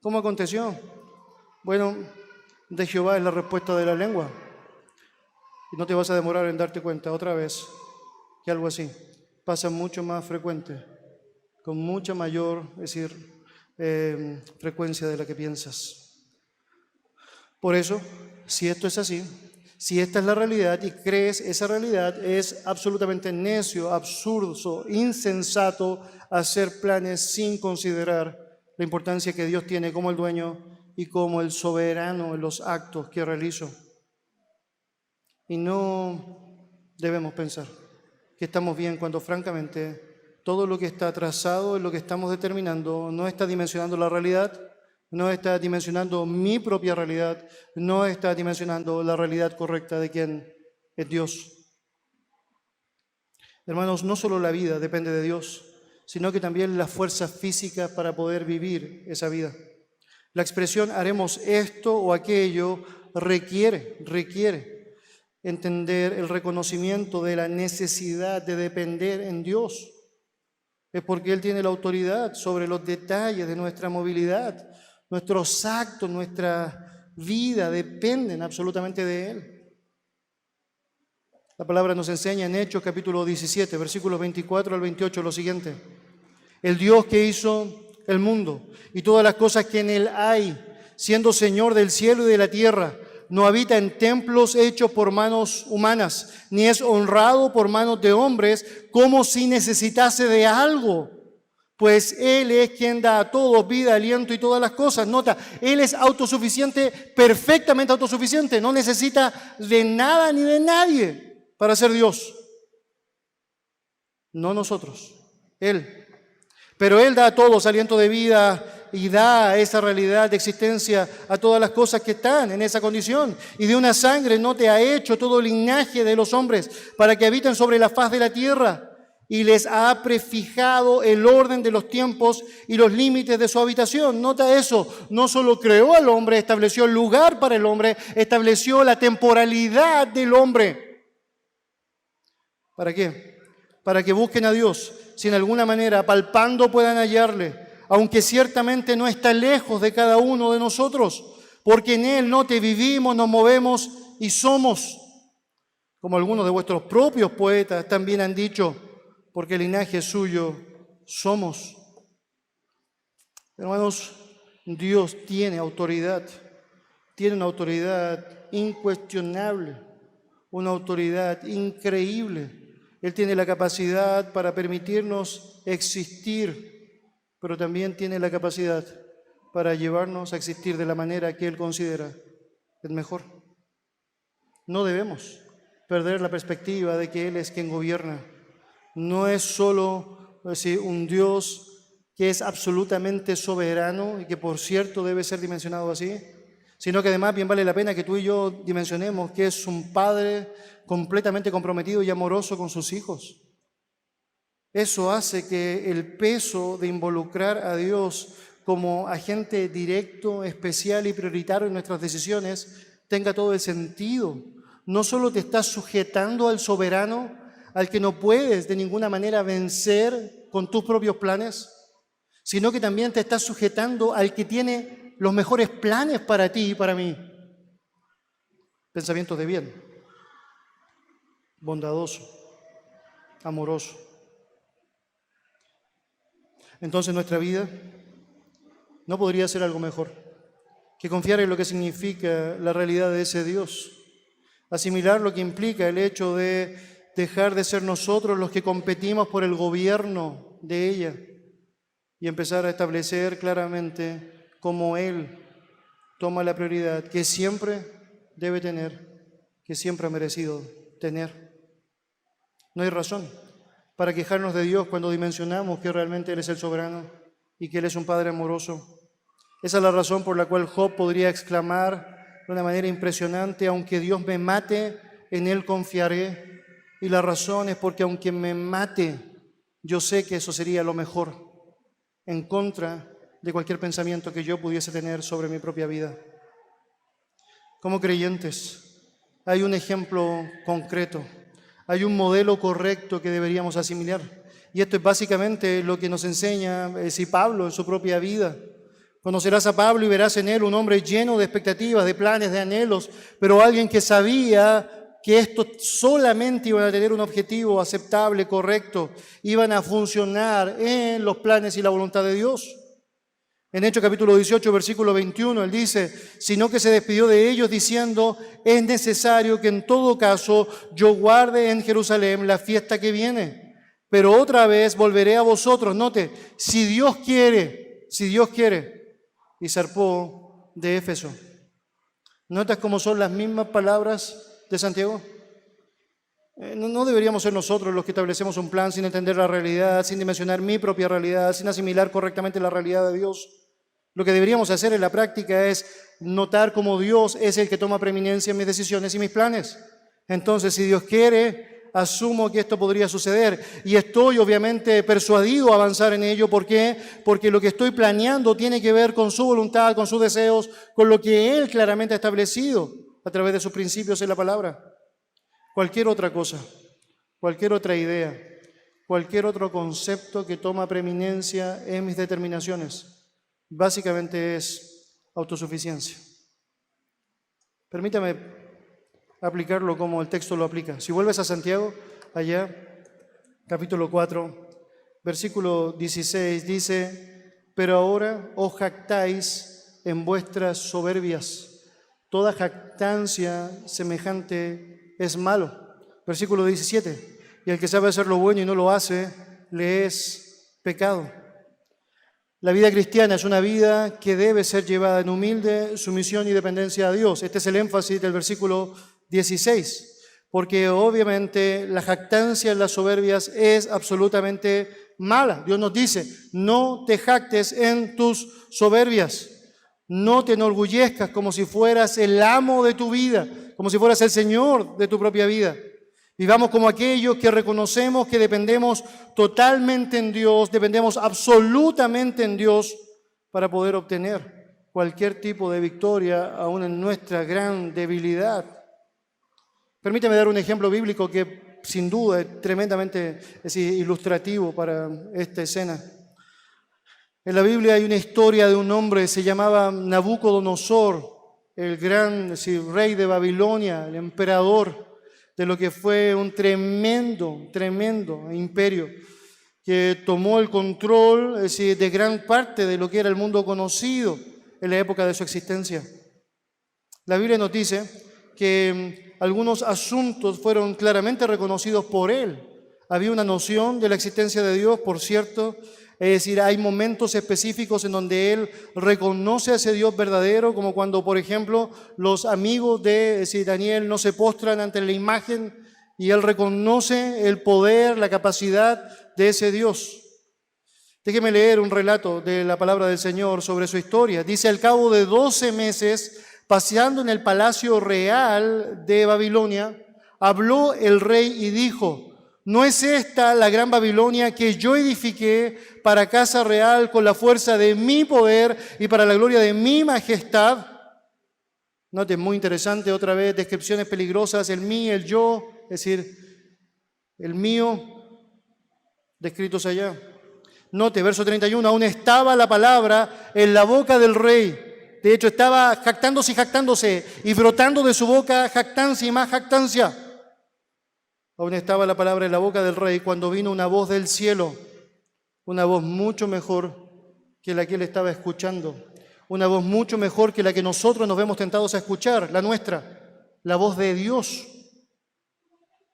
¿Cómo aconteció? Bueno, de Jehová es la respuesta de la lengua. Y no te vas a demorar en darte cuenta otra vez que algo así pasa mucho más frecuente, con mucha mayor, frecuencia de la que piensas. Por eso, si esto es así, si esta es la realidad y crees esa realidad, es absolutamente necio, absurdo, insensato hacer planes sin considerar la importancia que Dios tiene como el dueño y como el soberano en los actos que realizo. Y no debemos pensar que estamos bien cuando francamente todo lo que está trazado en lo que estamos determinando no está dimensionando la realidad, no está dimensionando mi propia realidad, no está dimensionando la realidad correcta de quien es Dios. Hermanos, no solo la vida depende de Dios, sino que también las fuerzas físicas para poder vivir esa vida. La expresión haremos esto o aquello requiere entender el reconocimiento de la necesidad de depender en Dios. Es porque Él tiene la autoridad sobre los detalles de nuestra movilidad. Nuestros actos, nuestra vida dependen absolutamente de Él. La palabra nos enseña en Hechos capítulo 17, versículos 24 al 28, lo siguiente. El Dios que hizo el mundo y todas las cosas que en Él hay, siendo Señor del cielo y de la tierra, no habita en templos hechos por manos humanas, ni es honrado por manos de hombres, como si necesitase de algo. Pues Él es quien da a todos vida, aliento y todas las cosas. Nota, Él es autosuficiente, perfectamente autosuficiente. No necesita de nada ni de nadie para ser Dios. No nosotros, Él. Pero Él da a todos aliento de vida y da esa realidad de existencia a todas las cosas que están en esa condición. Y de una sangre no te ha hecho todo el linaje de los hombres para que habiten sobre la faz de la tierra. Y les ha prefijado el orden de los tiempos y los límites de su habitación. Nota eso, no solo creó al hombre, estableció el lugar para el hombre, estableció la temporalidad del hombre. ¿Para qué? Para que busquen a Dios, si en alguna manera palpando puedan hallarle, aunque ciertamente no está lejos de cada uno de nosotros, porque en Él no te vivimos, nos movemos y somos. Como algunos de vuestros propios poetas también han dicho, porque el linaje suyo somos. Hermanos, Dios tiene autoridad, tiene una autoridad incuestionable, una autoridad increíble. Él tiene la capacidad para permitirnos existir, pero también tiene la capacidad para llevarnos a existir de la manera que Él considera es mejor. No debemos perder la perspectiva de que Él es quien gobierna. No es solo un Dios que es absolutamente soberano y que por cierto debe ser dimensionado así, sino que además bien vale la pena que tú y yo dimensionemos que es un Padre completamente comprometido y amoroso con sus hijos. Eso hace que el peso de involucrar a Dios como agente directo, especial y prioritario en nuestras decisiones tenga todo el sentido. No solo te estás sujetando al soberano, al que no puedes de ninguna manera vencer con tus propios planes, sino que también te estás sujetando al que tiene los mejores planes para ti y para mí. Pensamientos de bien, bondadoso, amoroso. Entonces nuestra vida no podría ser algo mejor que confiar en lo que significa la realidad de ese Dios, asimilar lo que implica el hecho de dejar de ser nosotros los que competimos por el gobierno de ella y empezar a establecer claramente cómo Él toma la prioridad que siempre debe tener, que siempre ha merecido tener. No hay razón para quejarnos de Dios cuando dimensionamos que realmente Él es el soberano y que Él es un Padre amoroso. Esa es la razón por la cual Job podría exclamar de una manera impresionante, aunque Dios me mate, en Él confiaré. Y la razón es porque aunque me mate, yo sé que eso sería lo mejor, en contra de cualquier pensamiento que yo pudiese tener sobre mi propia vida. Como creyentes, hay un ejemplo concreto, hay un modelo correcto que deberíamos asimilar. Y esto es básicamente lo que nos enseña Pablo en su propia vida. Conocerás a Pablo y verás en él un hombre lleno de expectativas, de planes, de anhelos, pero alguien que sabía que estos solamente iban a tener un objetivo aceptable, correcto, iban a funcionar en los planes y la voluntad de Dios. En Hechos capítulo 18, versículo 21, él dice, sino que se despidió de ellos diciendo, es necesario que en todo caso yo guarde en Jerusalén la fiesta que viene, pero otra vez volveré a vosotros. Note, si Dios quiere, y zarpó de Éfeso. ¿Notas cómo son las mismas palabras de Santiago? No deberíamos ser nosotros los que establecemos un plan sin entender la realidad, sin dimensionar mi propia realidad, sin asimilar correctamente la realidad de Dios. Lo que deberíamos hacer en la práctica es notar cómo Dios es el que toma preeminencia en mis decisiones y mis planes. Entonces, si Dios quiere, asumo que esto podría suceder y estoy obviamente persuadido a avanzar en ello. ¿Por qué? Porque lo que estoy planeando tiene que ver con su voluntad, con sus deseos, con lo que Él claramente ha establecido a través de sus principios en la palabra. Cualquier otra cosa, cualquier otra idea, cualquier otro concepto que toma preeminencia en mis determinaciones, básicamente es autosuficiencia. Permítame aplicarlo como el texto lo aplica. Si vuelves a Santiago, allá, capítulo 4, versículo 16, dice: pero ahora os jactáis en vuestras soberbias. Toda jactancia semejante es malo. Versículo 17, y el que sabe hacer lo bueno y no lo hace, le es pecado. La vida cristiana es una vida que debe ser llevada en humilde sumisión y dependencia a Dios. Este es el énfasis del versículo 16, porque obviamente la jactancia en las soberbias es absolutamente mala. Dios nos dice: no te jactes en tus soberbias, no te enorgullezcas como si fueras el amo de tu vida, como si fueras el Señor de tu propia vida. Vivamos como aquellos que reconocemos que dependemos totalmente en Dios, dependemos absolutamente en Dios para poder obtener cualquier tipo de victoria, aún en nuestra gran debilidad. Permíteme dar un ejemplo bíblico que sin duda es tremendamente ilustrativo para esta escena. En la Biblia hay una historia de un hombre, se llamaba Nabucodonosor, el gran rey de Babilonia, el emperador de lo que fue un tremendo imperio que tomó el control de gran parte de lo que era el mundo conocido en la época de su existencia. La Biblia nos dice que algunos asuntos fueron claramente reconocidos por él. Había una noción de la existencia de Dios, por cierto. Es decir, hay momentos específicos en donde él reconoce a ese Dios verdadero, como cuando, por ejemplo, los amigos de Daniel no se postran ante la imagen y él reconoce el poder, la capacidad de ese Dios. Déjeme leer un relato de la palabra del Señor sobre su historia. Dice: al cabo de 12 meses, paseando en el palacio real de Babilonia, habló el rey y dijo: ¿no es esta la gran Babilonia que yo edifiqué para casa real con la fuerza de mi poder y para la gloria de mi majestad? Note, muy interesante, otra vez, descripciones peligrosas: el mí, el yo, es decir, el mío, descritos allá. Note, verso 31, aún estaba la palabra en la boca del rey. De hecho, estaba jactándose y brotando de su boca jactancia y más jactancia. Aún estaba la palabra en la boca del rey cuando vino una voz del cielo, una voz mucho mejor que la que él estaba escuchando, una voz mucho mejor que la que nosotros nos vemos tentados a escuchar, la nuestra, la voz de Dios,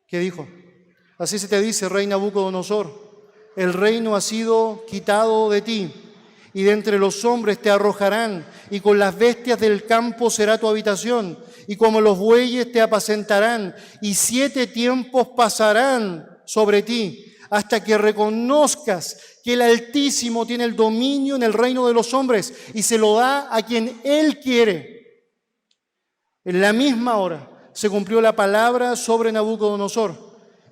que dijo: así se te dice, rey Nabucodonosor, el reino ha sido quitado de ti, y de entre los hombres te arrojarán, y con las bestias del campo será tu habitación, y como los bueyes te apacentarán, y 7 tiempos pasarán sobre ti, hasta que reconozcas que el Altísimo tiene el dominio en el reino de los hombres, y se lo da a quien Él quiere. En la misma hora se cumplió la palabra sobre Nabucodonosor,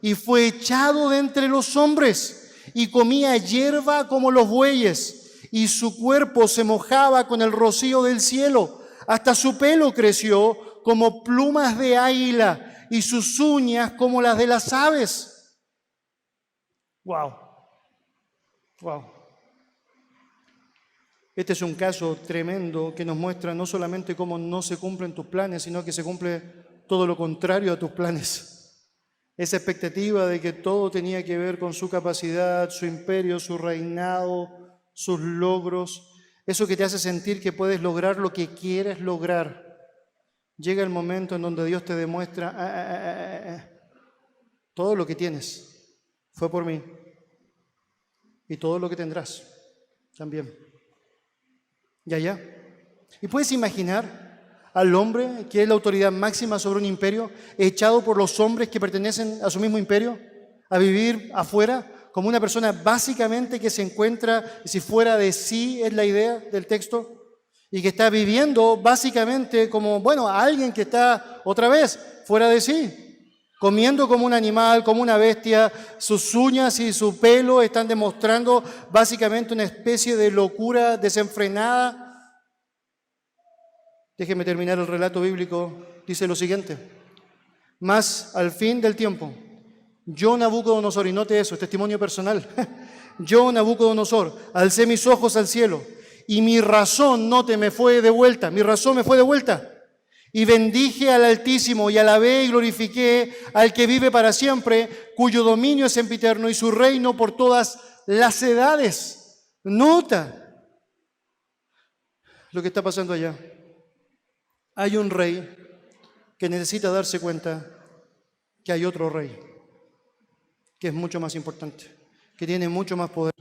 y fue echado de entre los hombres, y comía hierba como los bueyes, y su cuerpo se mojaba con el rocío del cielo, hasta su pelo creció como plumas de águila y sus uñas como las de las aves. Wow. Este es un caso tremendo que nos muestra no solamente cómo no se cumplen tus planes, sino que se cumple todo lo contrario a tus planes. Esa expectativa de que todo tenía que ver con su capacidad, su imperio, su reinado, sus logros, eso que te hace sentir que puedes lograr lo que quieres lograr. Llega el momento en donde Dios te demuestra, todo lo que tienes fue por mí, y todo lo que tendrás también. Y allá. ¿Y puedes imaginar al hombre que es la autoridad máxima sobre un imperio, echado por los hombres que pertenecen a su mismo imperio, a vivir afuera, como una persona básicamente que se encuentra, si fuera de sí es la idea del texto, y que está viviendo básicamente como, alguien que está otra vez fuera de sí? comiendo como un animal, como una bestia. Sus uñas y su pelo están demostrando básicamente una especie de locura desenfrenada. Déjeme terminar el relato bíblico. Dice lo siguiente: mas al fin del tiempo, yo, Nabucodonosor, y note eso, es testimonio personal, yo, Nabucodonosor, alcé mis ojos al cielo y mi razón, note, me fue de vuelta, mi razón me fue de vuelta. Y bendije al Altísimo y alabé y glorifiqué al que vive para siempre, cuyo dominio es sempiterno y su reino por todas las edades. Nota lo que está pasando allá. Hay un rey que necesita darse cuenta que hay otro rey, que es mucho más importante, que tiene mucho más poder,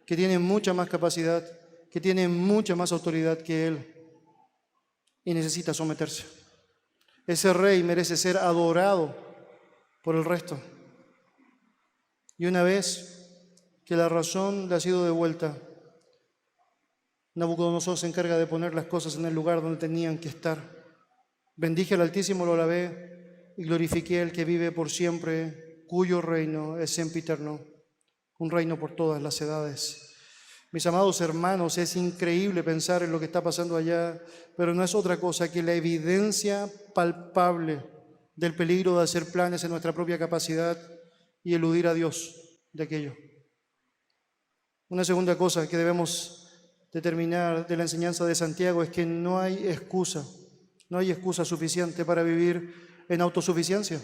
que tiene mucha más capacidad, que tiene mucha más autoridad que él. Y necesita someterse. Ese rey merece ser adorado por el resto. Y una vez que la razón le ha sido devuelta, Nabucodonosor se encarga de poner las cosas en el lugar donde tenían que estar. Bendije al Altísimo, lo alabé y glorifiqué al que vive por siempre, cuyo reino es sempiterno, un reino por todas las edades. Mis amados hermanos, es increíble pensar en lo que está pasando allá, pero no es otra cosa que la evidencia palpable del peligro de hacer planes en nuestra propia capacidad y eludir a Dios de aquello. Una segunda cosa que debemos determinar de la enseñanza de Santiago es que no hay excusa suficiente para vivir en autosuficiencia.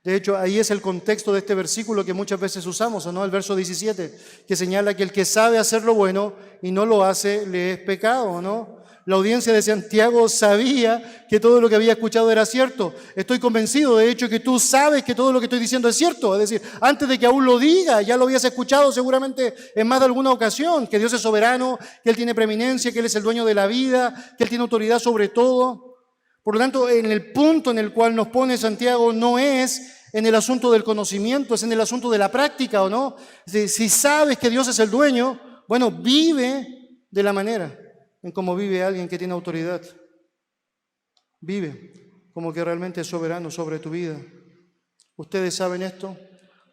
De hecho, ahí es el contexto de este versículo que muchas veces usamos, ¿no? El verso 17, que señala que el que sabe hacer lo bueno y no lo hace, le es pecado, ¿no? La audiencia de Santiago sabía que todo lo que había escuchado era cierto. Estoy convencido, de hecho, que tú sabes que todo lo que estoy diciendo es cierto. Es decir, antes de que aún lo diga, ya lo habías escuchado seguramente en más de alguna ocasión, que Dios es soberano, que Él tiene preeminencia, que Él es el dueño de la vida, que Él tiene autoridad sobre todo. Por lo tanto, en el punto en el cual nos pone Santiago no es en el asunto del conocimiento, es en el asunto de la práctica, ¿o no? Si sabes que Dios es el dueño, bueno, vive de la manera en cómo vive alguien que tiene autoridad. Vive como que realmente es soberano sobre tu vida. ¿Ustedes saben esto?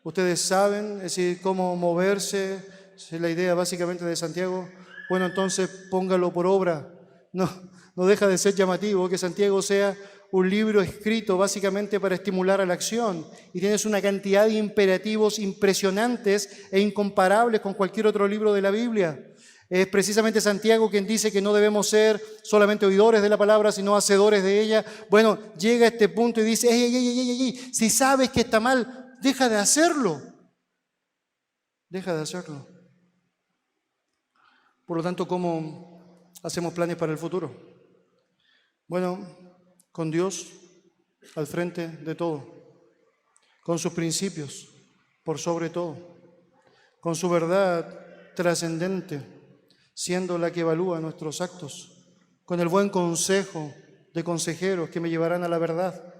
¿Ustedes saben, es decir, cómo moverse? Es la idea básicamente de Santiago. Bueno, entonces póngalo por obra. No deja de ser llamativo que Santiago sea un libro escrito básicamente para estimular a la acción, y tienes una cantidad de imperativos impresionantes e incomparables con cualquier otro libro de la Biblia. Es precisamente Santiago quien dice que no debemos ser solamente oidores de la palabra, sino hacedores de ella. Bueno, llega a este punto y dice, ey, si sabes que está mal, deja de hacerlo. Deja de hacerlo. Por lo tanto, ¿cómo hacemos planes para el futuro? Bueno, con Dios al frente de todo, con sus principios por sobre todo, con su verdad trascendente, siendo la que evalúa nuestros actos, con el buen consejo de consejeros que me llevarán a la verdad,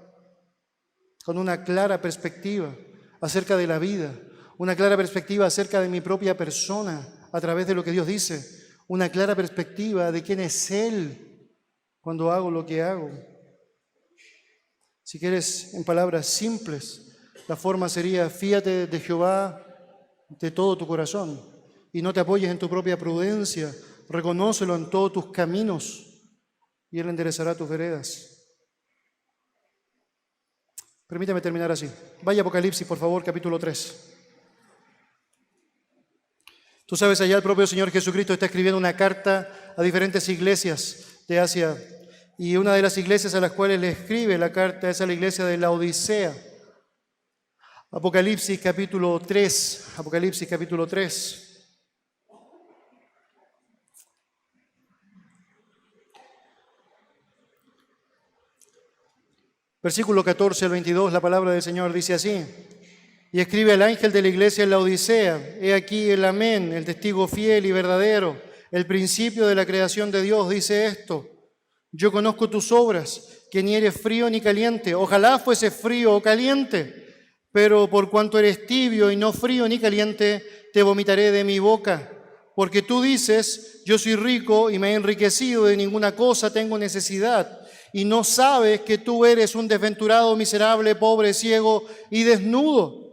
con una clara perspectiva acerca de la vida, una clara perspectiva acerca de mi propia persona a través de lo que Dios dice, una clara perspectiva de quién es Él cuando hago lo que hago. Si quieres, en palabras simples, la forma sería: fíate de Jehová de todo tu corazón y no te apoyes en tu propia prudencia, reconócelo en todos tus caminos y Él enderezará tus veredas. Permítame terminar así. Vaya a Apocalipsis, por favor, capítulo 3. Tú sabes, allá el propio Señor Jesucristo está escribiendo una carta a diferentes iglesias de Asia, y una de las iglesias a las cuales le escribe la carta es a la iglesia de Laodicea. Apocalipsis capítulo 3. Apocalipsis capítulo 3. Versículo 14 al 22, la palabra del Señor dice así: y escribe al ángel de la iglesia en Laodicea, he aquí el amén, el testigo fiel y verdadero, el principio de la creación de Dios, dice esto: yo conozco tus obras, que ni eres frío ni caliente. Ojalá fuese frío o caliente, pero por cuanto eres tibio y no frío ni caliente, te vomitaré de mi boca. Porque tú dices, yo soy rico y me he enriquecido, de ninguna cosa tengo necesidad, y no sabes que tú eres un desventurado, miserable, pobre, ciego y desnudo.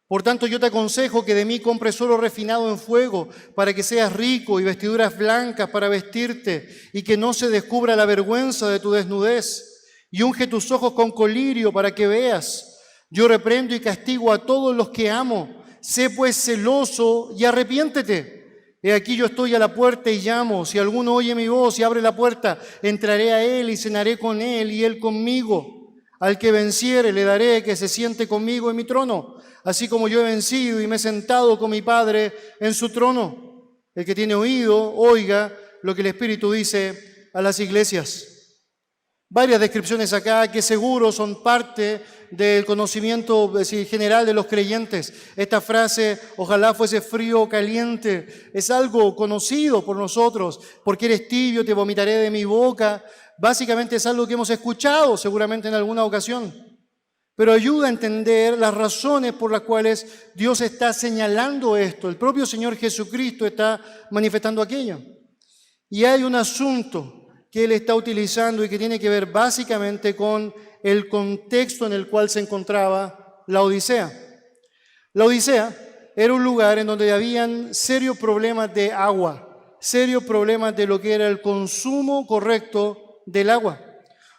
Por tanto, yo te aconsejo que de mí compres oro refinado en fuego, para que seas rico, y vestiduras blancas para vestirte, y que no se descubra la vergüenza de tu desnudez. Y unge tus ojos con colirio para que veas. Yo reprendo y castigo a todos los que amo. Sé pues celoso y arrepiéntete. He aquí yo estoy a la puerta y llamo. Si alguno oye mi voz y abre la puerta, entraré a él y cenaré con él y él conmigo. Al que venciere le daré que se siente conmigo en mi trono, así como yo he vencido y me he sentado con mi Padre en su trono. El que tiene oído, oiga lo que el Espíritu dice a las iglesias. Varias descripciones acá que seguro son parte del conocimiento general de los creyentes. Esta frase, ojalá fuese frío o caliente, es algo conocido por nosotros. Porque eres tibio, te vomitaré de mi boca. Básicamente es algo que hemos escuchado seguramente en alguna ocasión. Pero ayuda a entender las razones por las cuales Dios está señalando esto. El propio Señor Jesucristo está manifestando aquello. Y hay un asunto que Él está utilizando y que tiene que ver básicamente con el contexto en el cual se encontraba la Odisea. La Odisea era un lugar en donde habían serios problemas de agua, serios problemas de lo que era el consumo correcto del agua.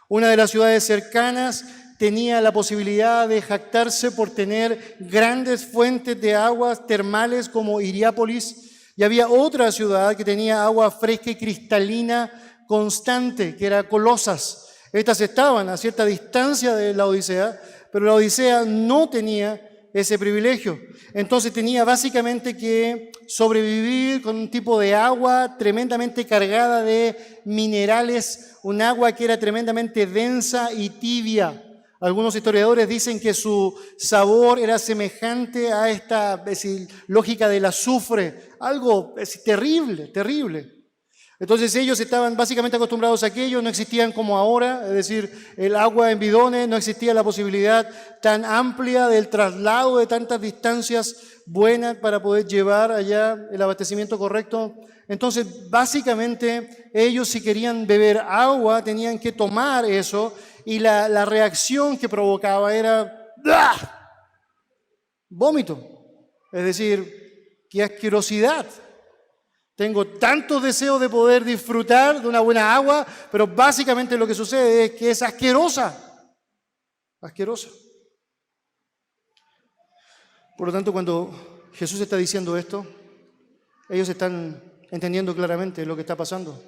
Una de las ciudades cercanas tenía la posibilidad de jactarse por tener grandes fuentes de aguas termales como Hiriápolis, y había otra ciudad que tenía agua fresca y cristalina constante, que era Colosas. Estas estaban a cierta distancia de la Odisea, pero la Odisea no tenía ese privilegio. Entonces tenía básicamente que sobrevivir con un tipo de agua tremendamente cargada de minerales, un agua que era tremendamente densa y tibia. Algunos historiadores dicen que su sabor era semejante a esta lógica del azufre, algo terrible, terrible. Entonces ellos estaban básicamente acostumbrados a aquello, no existían como ahora, es decir, el agua en bidones, no existía la posibilidad tan amplia del traslado de tantas distancias buenas para poder llevar allá el abastecimiento correcto. Entonces, básicamente, ellos si querían beber agua tenían que tomar eso, y la reacción que provocaba era ¡ah! Vómito. Es decir, qué asquerosidad. Tengo tanto deseo de poder disfrutar de una buena agua, pero básicamente lo que sucede es que es asquerosa. Asquerosa. Por lo tanto, cuando Jesús está diciendo esto, ellos están entendiendo claramente lo que está pasando.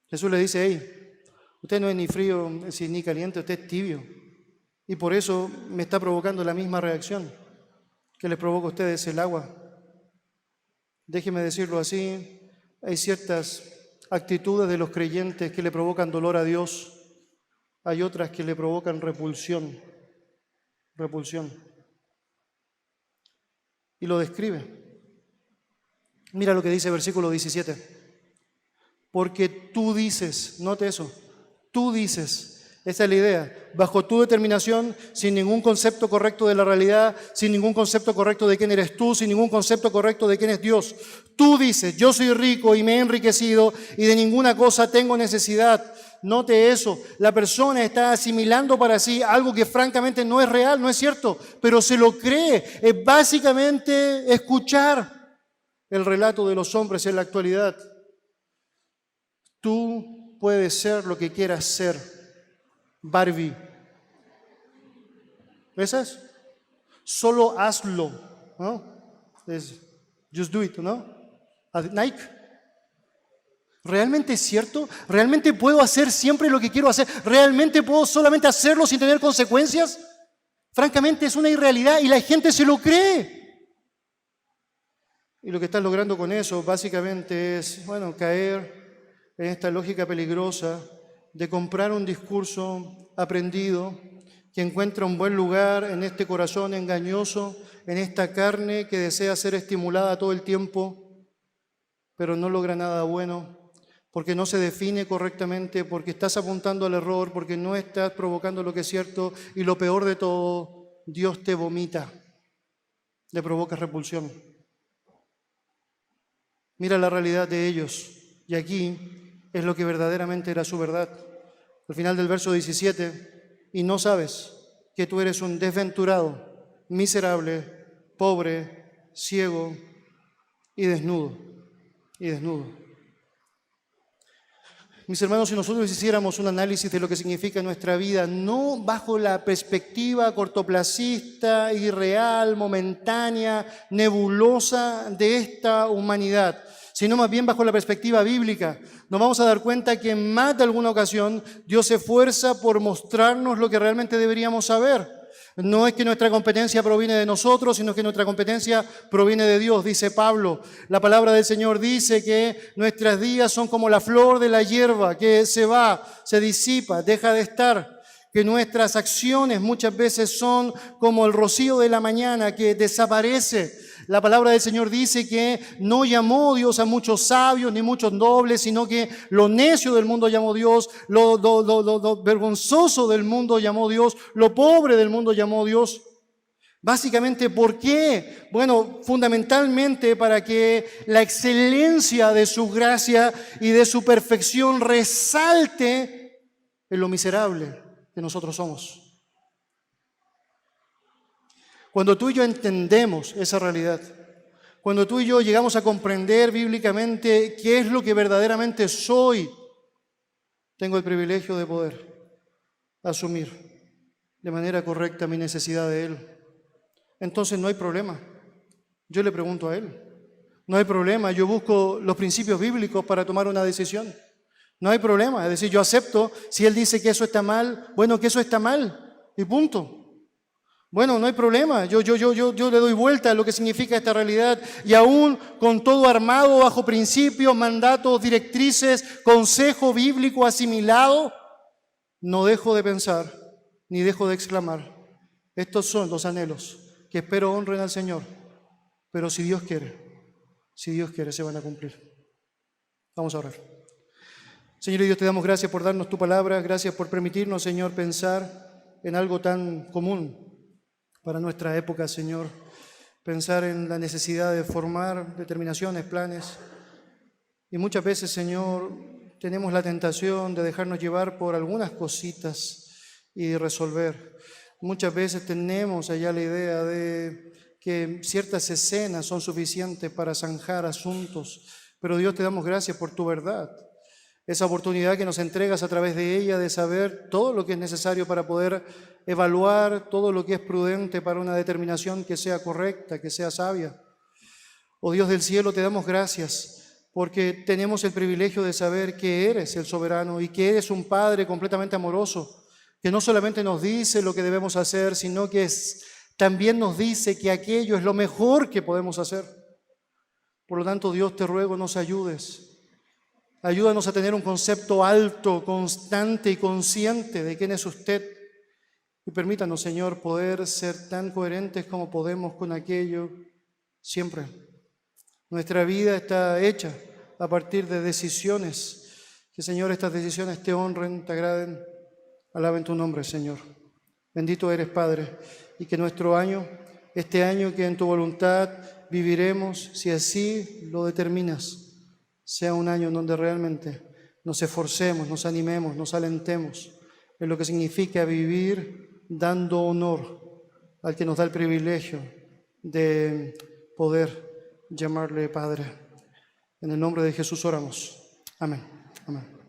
Jesús le dice, hey, usted no es ni frío ni caliente, usted es tibio. Y por eso me está provocando la misma reacción que les provoca a ustedes el agua. Déjeme decirlo así, hay ciertas actitudes de los creyentes que le provocan dolor a Dios, hay otras que le provocan repulsión. Y lo describe. Mira lo que dice el versículo 17. Porque tú dices, note eso, tú dices, esa es la idea, bajo tu determinación, sin ningún concepto correcto de la realidad, sin ningún concepto correcto de quién eres tú, sin ningún concepto correcto de quién es Dios. Tú dices, yo soy rico y me he enriquecido y de ninguna cosa tengo necesidad. Note eso, la persona está asimilando para sí algo que francamente no es real, no es cierto, pero se lo cree. Es básicamente escuchar el relato de los hombres en la actualidad. Tú puedes ser lo que quieras ser. Barbie. ¿Ves? Solo hazlo, ¿no? Just do it, ¿no? Nike. ¿Realmente es cierto? ¿Realmente puedo hacer siempre lo que quiero hacer? ¿Realmente puedo solamente hacerlo sin tener consecuencias? Francamente es una irrealidad y la gente se lo cree. Y lo que estás logrando con eso básicamente es, caer en esta lógica peligrosa de comprar un discurso aprendido que encuentra un buen lugar en este corazón engañoso, en esta carne que desea ser estimulada todo el tiempo, pero no logra nada bueno, porque no se define correctamente, porque estás apuntando al error, porque no estás provocando lo que es cierto, y lo peor de todo, Dios te vomita, le provoca repulsión. Mira la realidad de ellos, y aquí es lo que verdaderamente era su verdad. al final del verso 17, y no sabes que tú eres un desventurado, miserable, pobre, ciego y desnudo. Mis hermanos, si nosotros hiciéramos un análisis de lo que significa nuestra vida, no bajo la perspectiva cortoplacista, irreal, momentánea, nebulosa de esta humanidad, sino más bien bajo la perspectiva bíblica, nos vamos a dar cuenta que en más de alguna ocasión Dios se esfuerza por mostrarnos lo que realmente deberíamos saber. No es que nuestra competencia proviene de nosotros, sino que nuestra competencia proviene de Dios, dice Pablo. La palabra del Señor dice que nuestros días son como la flor de la hierba, que se va, se disipa, deja de estar. Que nuestras acciones muchas veces son como el rocío de la mañana, que desaparece. La palabra del Señor dice que no llamó Dios a muchos sabios ni muchos nobles, sino que lo necio del mundo llamó Dios, lo vergonzoso del mundo llamó Dios, lo pobre del mundo llamó Dios. Básicamente, ¿por qué? Bueno, fundamentalmente para que la excelencia de su gracia y de su perfección resalte en lo miserable que nosotros somos. Cuando tú y yo entendemos esa realidad, cuando tú y yo llegamos a comprender bíblicamente qué es lo que verdaderamente soy, tengo el privilegio de poder asumir de manera correcta mi necesidad de Él. Entonces no hay problema. Yo le pregunto a Él. No hay problema. Yo busco los principios bíblicos para tomar una decisión. No hay problema. Es decir, yo acepto, si Él dice que eso está mal, bueno, que eso está mal y punto. Bueno, no hay problema, yo le doy vuelta a lo que significa esta realidad y aún con todo armado bajo principios, mandatos, directrices, consejo bíblico asimilado, no dejo de pensar ni dejo de exclamar, estos son los anhelos que espero honren al Señor, pero si Dios quiere, se van a cumplir. Vamos a orar. Señor y Dios, te damos gracias por darnos tu palabra, gracias por permitirnos, Señor, pensar en algo tan común para nuestra época, Señor, pensar en la necesidad de formar determinaciones, planes. Y muchas veces, Señor, tenemos la tentación de dejarnos llevar por algunas cositas y resolver. Muchas veces tenemos allá la idea de que ciertas escenas son suficientes para zanjar asuntos, pero Dios, te damos gracias por tu verdad. Esa oportunidad que nos entregas a través de ella de saber todo lo que es necesario para poder evaluar todo lo que es prudente para una determinación que sea correcta, que sea sabia. Oh Dios del cielo, te damos gracias porque tenemos el privilegio de saber que eres el soberano y que eres un Padre completamente amoroso, que no solamente nos dice lo que debemos hacer, sino que también nos dice que aquello es lo mejor que podemos hacer. Por lo tanto, Dios, te ruego, nos ayudes. Ayúdanos a tener un concepto alto, constante y consciente de quién es usted. Y permítanos, Señor, poder ser tan coherentes como podemos con aquello siempre. Nuestra vida está hecha a partir de decisiones. Que, Señor, estas decisiones te honren, te agraden. Alaben tu nombre, Señor. Bendito eres, Padre. Y que nuestro año, este año que en tu voluntad viviremos, si así lo determinas, sea un año en donde realmente nos esforcemos, nos animemos, nos alentemos en lo que significa vivir dando honor al que nos da el privilegio de poder llamarle Padre. En el nombre de Jesús oramos. Amén. Amén.